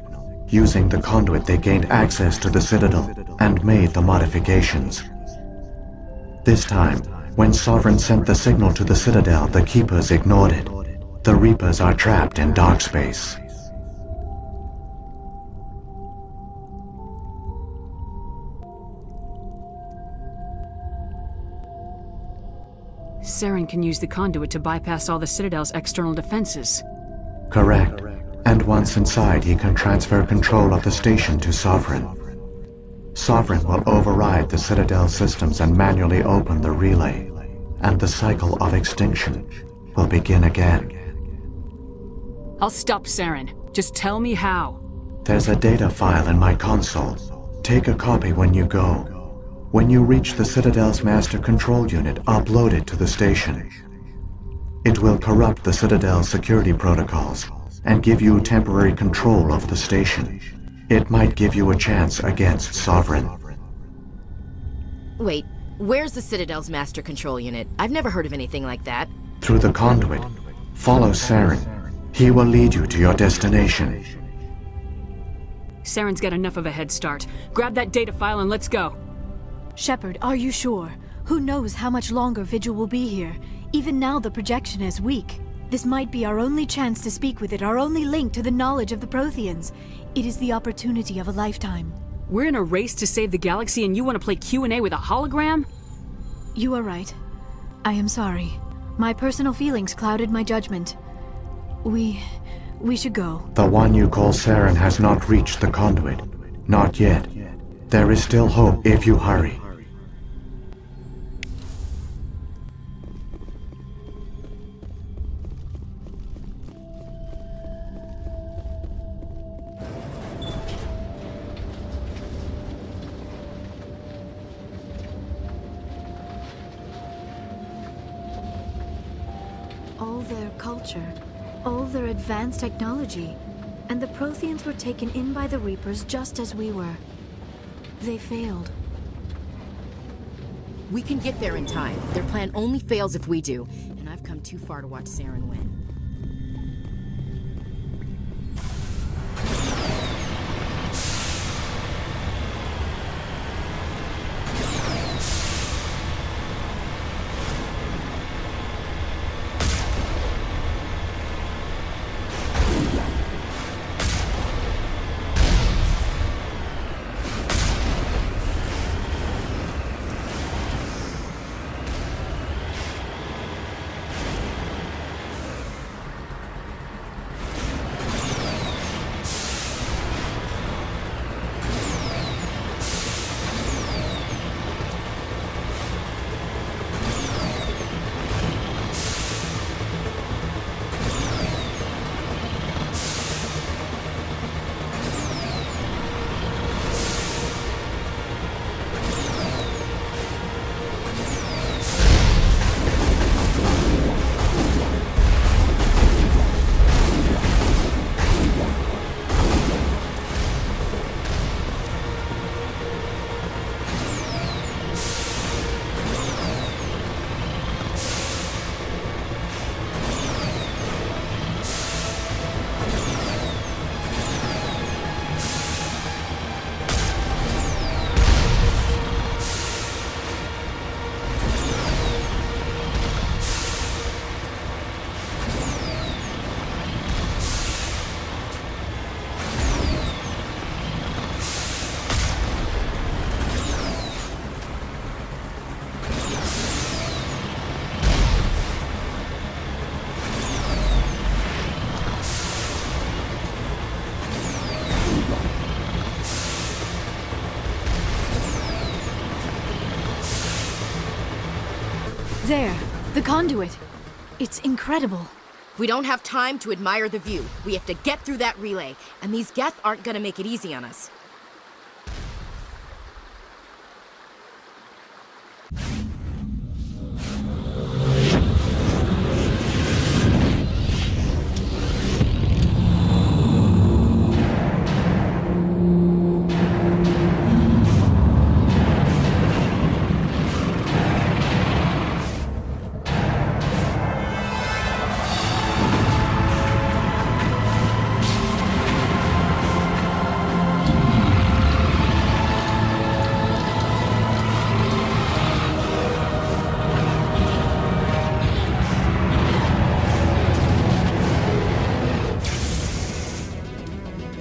Using the conduit, they gained access to the Citadel and made the modifications. This time, when Sovereign sent the signal to the Citadel, the Keepers ignored it. The Reapers are trapped in dark space. Saren can use the conduit to bypass all the Citadel's external defenses. Correct. And once inside, he can transfer control of the station to Sovereign. Sovereign will override the Citadel systems and manually open the relay, and the cycle of extinction will begin again. I'll stop Saren. Just tell me how. There's a data file in my console. Take a copy when you go. When you reach the Citadel's master control unit, upload it to the station. It will corrupt the Citadel's security protocols and give you temporary control of the station. It might give you a chance against Sovereign. Wait, where's the Citadel's master control unit? I've never heard of anything like that. Through the conduit, follow Saren. He will lead you to your destination. Saren's got enough of a head start. Grab that data file and let's go. Shepard, are you sure? Who knows how much longer Vigil will be here? Even now the projection is weak. This might be our only chance to speak with it, our only link to the knowledge of the Protheans. It is the opportunity of a lifetime. We're in a race to save the galaxy and you want to play Q&A with a hologram? You are right. I am sorry. My personal feelings clouded my judgment. We should go. The one you call Saren has not reached the conduit. Not yet. There is still hope if you hurry. All their culture, all their advanced technology, and the Protheans were taken in by the Reapers just as we were. They failed. We can get there in time. Their plan only fails if we do, and I've come too far to watch Saren win. There, the conduit. It's incredible. We don't have time to admire the view. We have to get through that relay, and these Geth aren't gonna make it easy on us.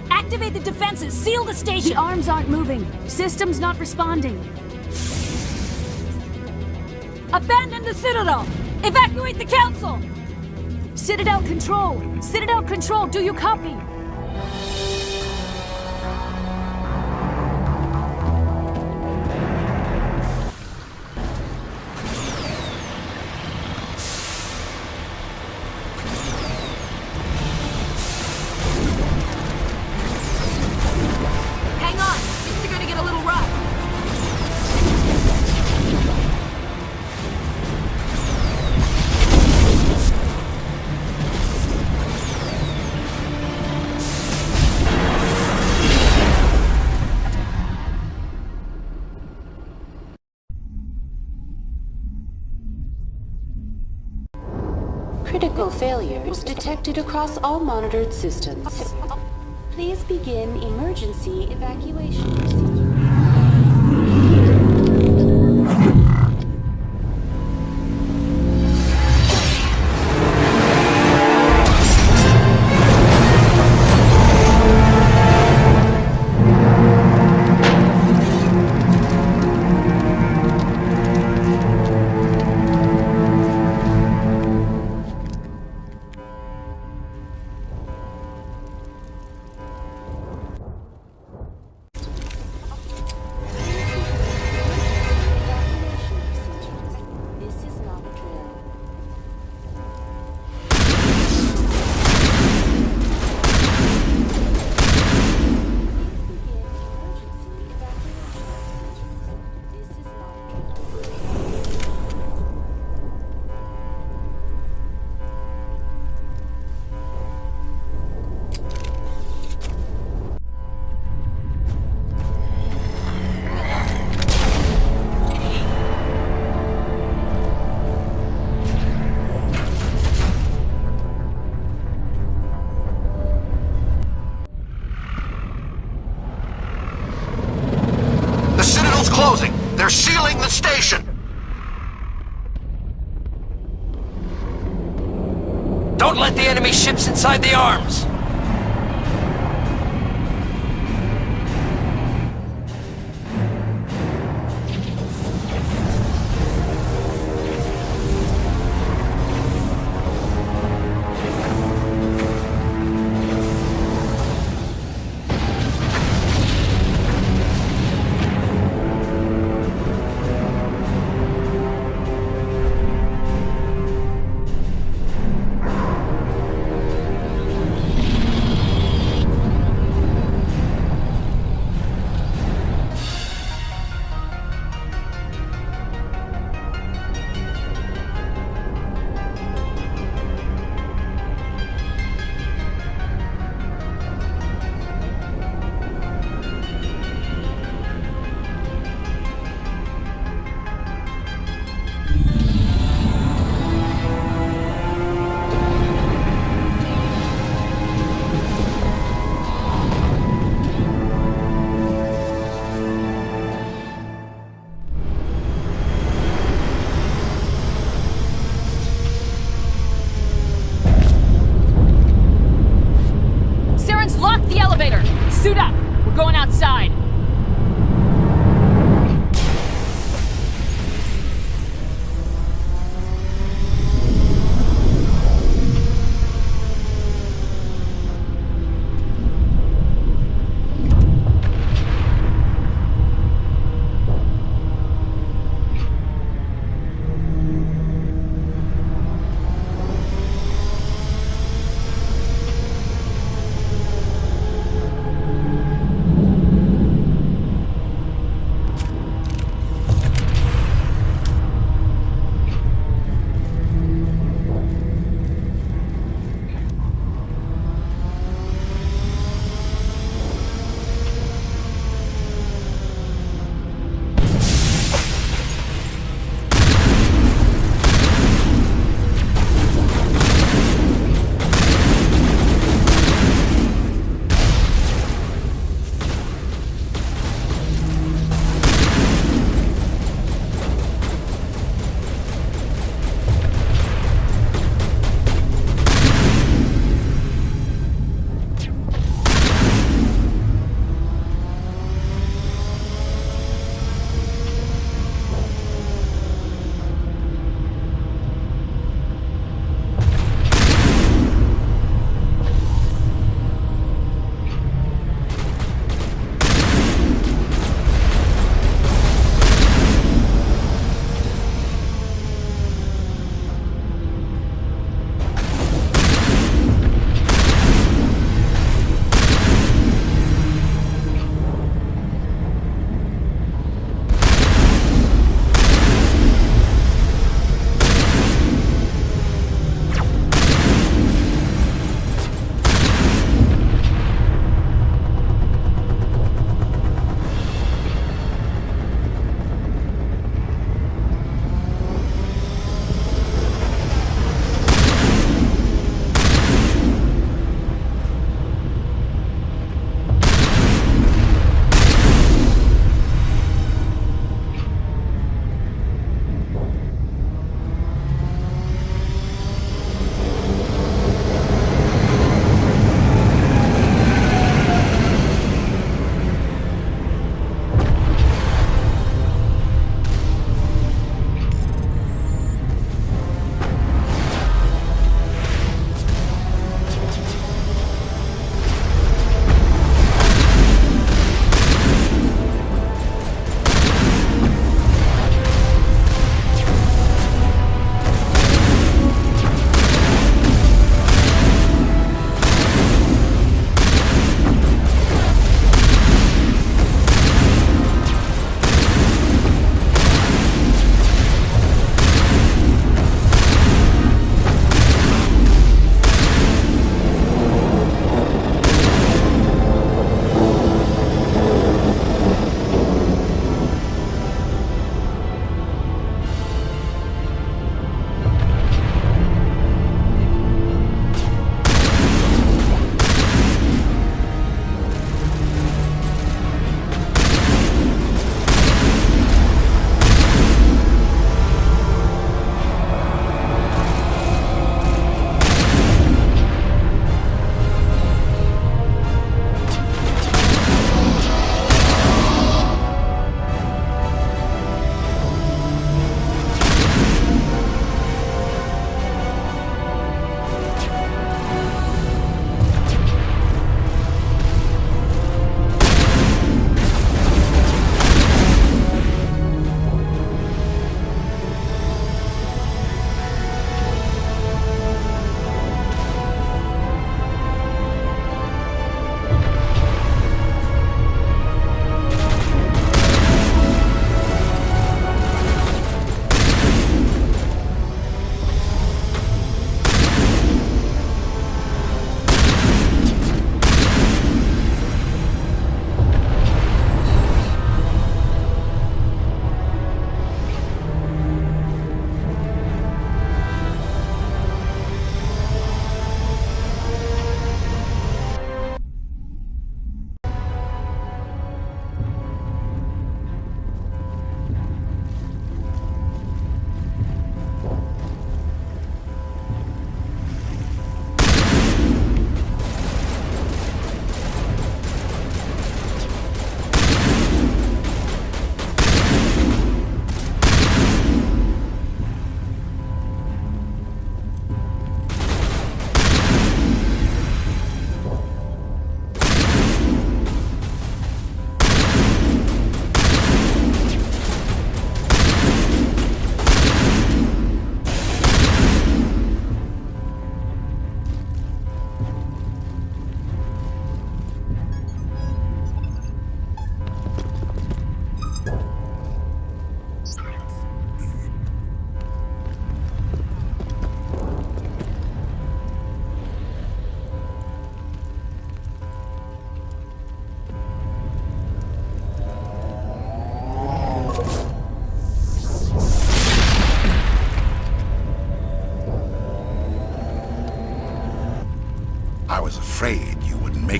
Activate the defenses! Seal the station! The arms aren't moving. Systems not responding. Abandon the Citadel! Evacuate the Council! Citadel Control! Citadel Control, do you copy? Hang on! Things are gonna get a little rough. Critical failures detected across all monitored systems. Please begin emergency evacuation procedure. The Citadel's closing! They're sealing the station! Don't let the enemy ships inside the arms!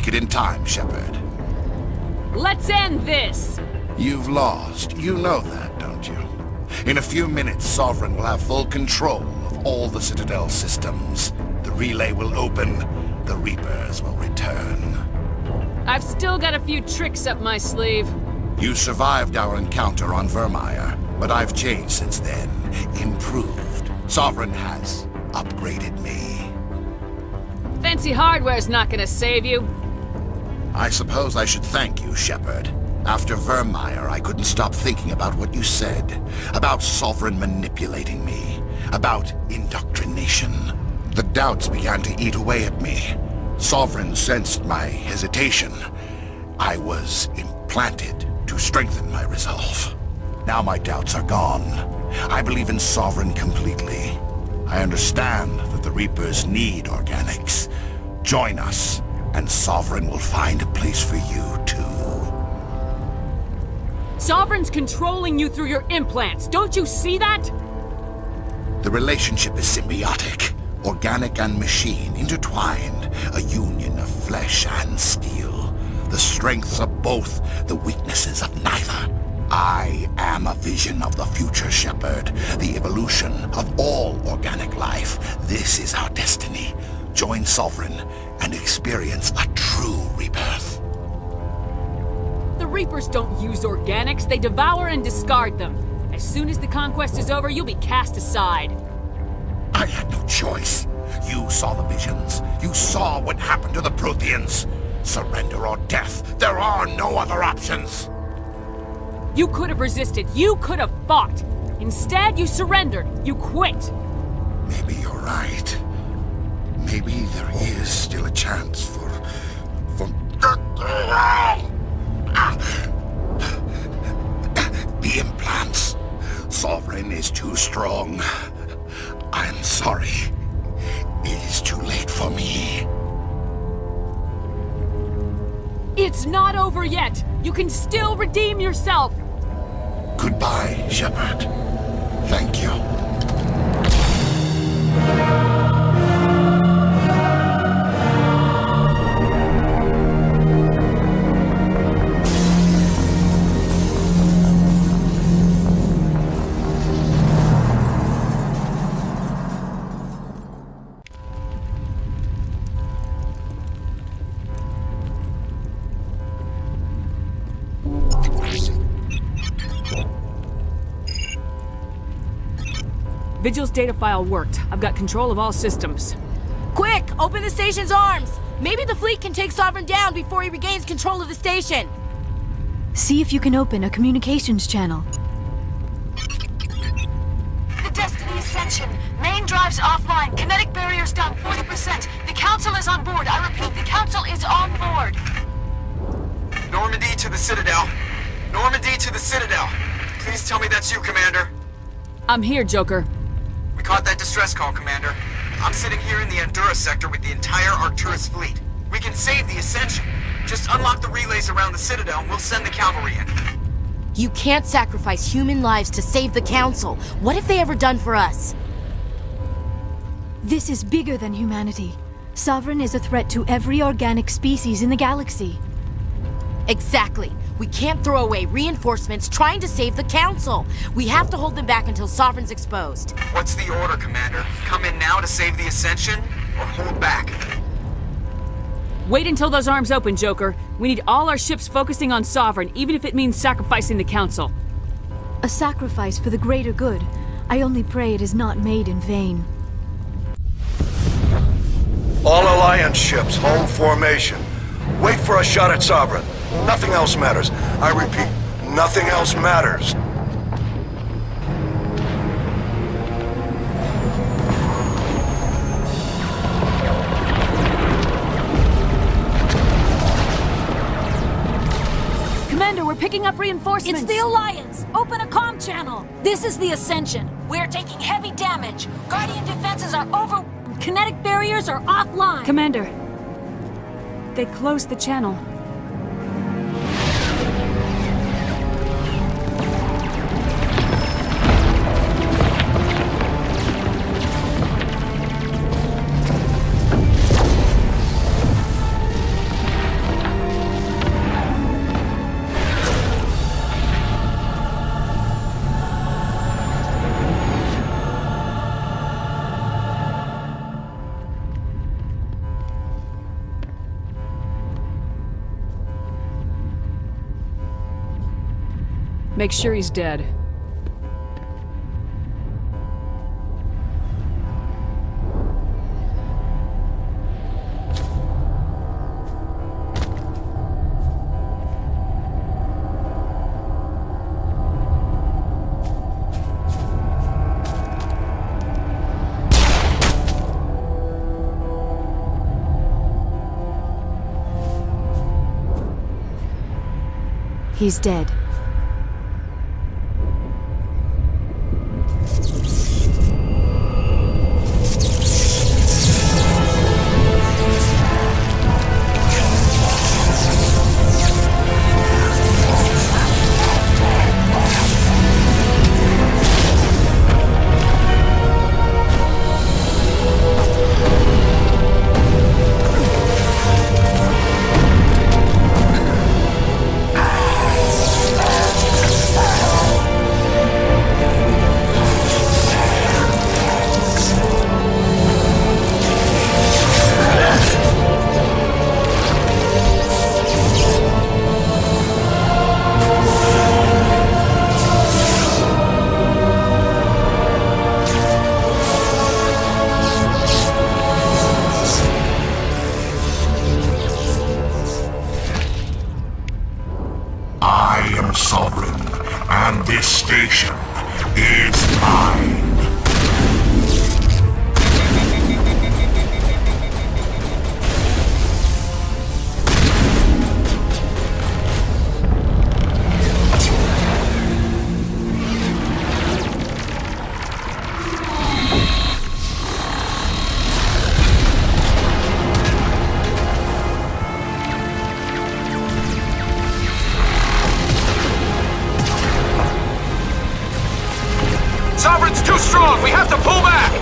make it in time, Shepard. Let's end this! You've lost. You know that, don't you? In a few minutes, Sovereign will have full control of all the Citadel systems. The relay will open. The Reapers will return. I've still got a few tricks up my sleeve. You survived our encounter on Vermeer, but I've changed since then. Improved. Sovereign has upgraded me. Fancy hardware's not gonna save you. I suppose I should thank you, Shepard. After Vermeer, I couldn't stop thinking about what you said. About Sovereign manipulating me. About indoctrination. The doubts began to eat away at me. Sovereign sensed my hesitation. I was implanted to strengthen my resolve. Now my doubts are gone. I believe in Sovereign completely. I understand that the Reapers need organics. Join us, and Sovereign will find a place for you, too. Sovereign's controlling you through your implants. Don't you see that? The relationship is symbiotic. Organic and machine intertwined. A union of flesh and steel. The strengths of both, the weaknesses of neither. I am a vision of the future, Shepard. The evolution of all organic life. This is our destiny. Join Sovereign and experience a true rebirth. The Reapers don't use organics. They devour and discard them. As soon as the conquest is over, you'll be cast aside. I had no choice. You saw the visions. You saw what happened to the Protheans. Surrender or death. There are no other options. You could have resisted. You could have fought. Instead, you surrendered. You quit. Maybe you're right. Maybe there is still a chance for... The implants. Sovereign is too strong. I'm sorry. It is too late for me. It's not over yet. You can still redeem yourself. Goodbye, Shepard. Thank you. Vigil's data file worked. I've got control of all systems. Quick! Open the station's arms! Maybe the fleet can take Sovereign down before he regains control of the station. See if you can open a communications channel. The Destiny Ascension. Main drives offline. Kinetic barriers down 40%. The Council is on board. I repeat, the Council is on board. Normandy to the Citadel. Normandy to the Citadel. Please tell me that's you, Commander. I'm here, Joker. We caught that distress call, Commander. I'm sitting here in the Endura sector with the entire Arcturus fleet. We can save the Ascension. Just unlock the relays around the Citadel and we'll send the cavalry in. You can't sacrifice human lives to save the Council. What have they ever done for us? This is bigger than humanity. Sovereign is a threat to every organic species in the galaxy. Exactly. We can't throw away reinforcements trying to save the Council. We have to hold them back until Sovereign's exposed. What's the order, Commander? Come in now to save the Ascension, or hold back? Wait until those arms open, Joker. We need all our ships focusing on Sovereign, even if it means sacrificing the Council. A sacrifice for the greater good. I only pray it is not made in vain. All Alliance ships, hold formation. Wait for a shot at Sovereign. Nothing else matters. I repeat, nothing else matters. Commander, we're picking up reinforcements. It's the Alliance! Open a comm channel! This is the Ascension. We're taking heavy damage. Guardian defenses are over... Kinetic barriers are offline. Commander, they closed the channel. Make sure he's dead. He's dead. This station is mine. Sovereign's too strong! We have to pull back!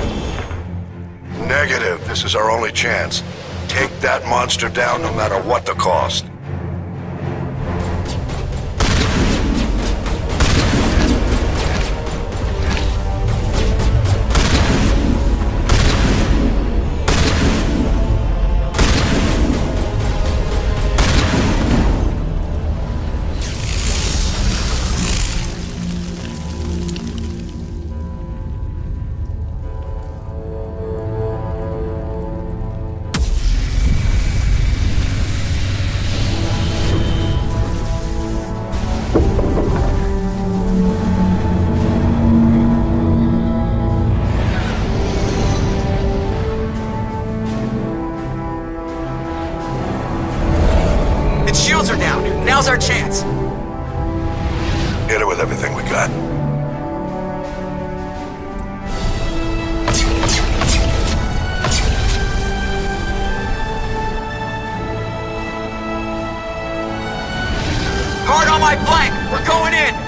Negative. This is our only chance. Take that monster down no matter what the cost. Shields are down. Now's our chance. Hit it with everything we got. Hard on my flank. We're going in.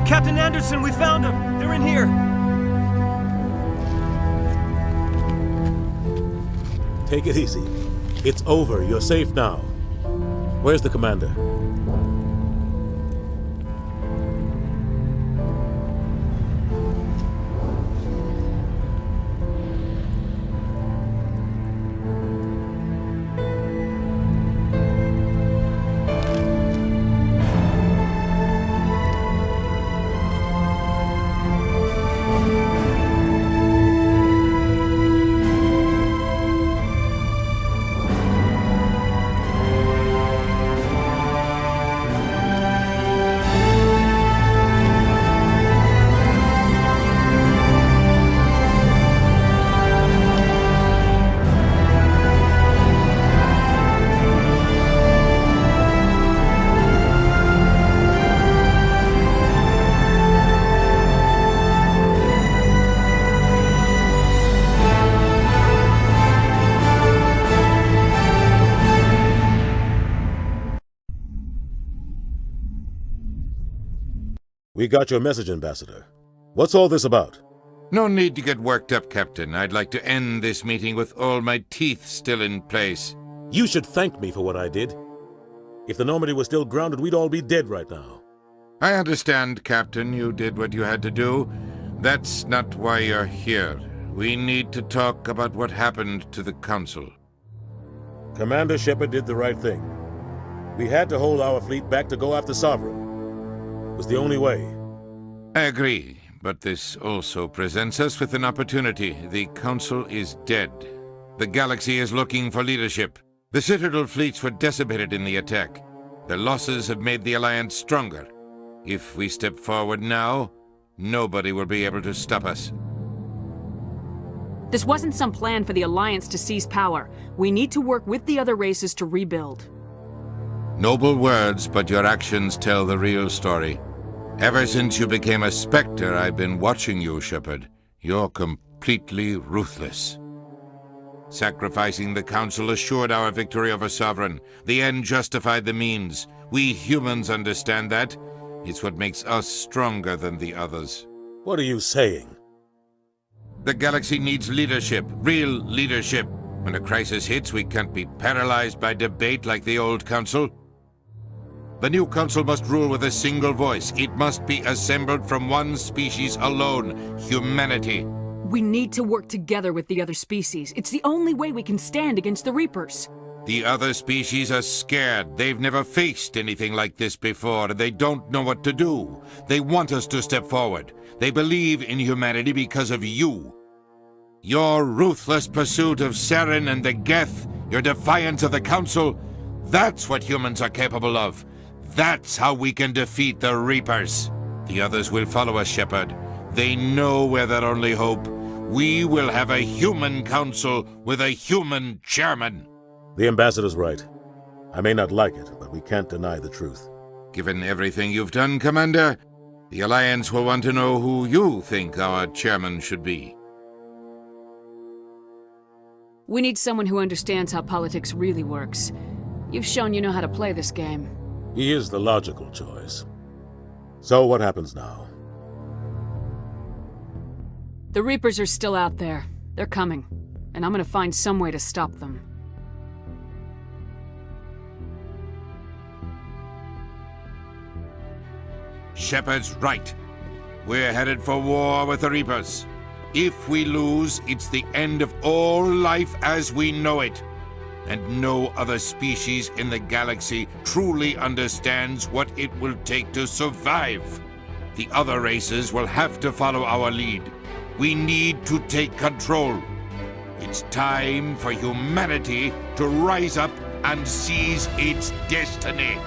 Captain Anderson, we found them! They're in here! Take it easy. It's over. You're safe now. Where's the commander? We got your message, Ambassador. What's all this about? No need to get worked up, Captain. I'd like to end this meeting with all my teeth still in place. You should thank me for what I did. If the Normandy was still grounded, we'd all be dead right now. I understand, Captain. You did what you had to do. That's not why you're here. We need to talk about what happened to the Council. Commander Shepard did the right thing. We had to hold our fleet back to go after Sovereign. It was the only way. I agree, but this also presents us with an opportunity. The Council is dead. The galaxy is looking for leadership. The Citadel fleets were decimated in the attack. Their losses have made the Alliance stronger. If we step forward now, nobody will be able to stop us. This wasn't some plan for the Alliance to seize power. We need to work with the other races to rebuild. Noble words, but your actions tell the real story. Ever since you became a Spectre, I've been watching you, Shepard. You're completely ruthless. Sacrificing the Council assured our victory over Sovereign. The end justified the means. We humans understand that. It's what makes us stronger than the others. What are you saying? The galaxy needs leadership, real leadership. When a crisis hits, we can't be paralyzed by debate like the old Council. The new Council must rule with a single voice. It must be assembled from one species alone, humanity. We need to work together with the other species. It's the only way we can stand against the Reapers. The other species are scared. They've never faced anything like this before, and they don't know what to do. They want us to step forward. They believe in humanity because of you. Your ruthless pursuit of Saren and the Geth, your defiance of the Council, that's what humans are capable of. That's how we can defeat the Reapers. The others will follow us, Shepard. They know we're their only hope. We will have a human council with a human chairman. The Ambassador's right. I may not like it, but we can't deny the truth. Given everything you've done, Commander, the Alliance will want to know who you think our chairman should be. We need someone who understands how politics really works. You've shown you know how to play this game. He is the logical choice. So what happens now? The Reapers are still out there. They're coming. And I'm gonna find some way to stop them. Shepard's right. We're headed for war with the Reapers. If we lose, it's the end of all life as we know it. And no other species in the galaxy truly understands what it will take to survive. The other races will have to follow our lead. We need to take control. It's time for humanity to rise up and seize its destiny.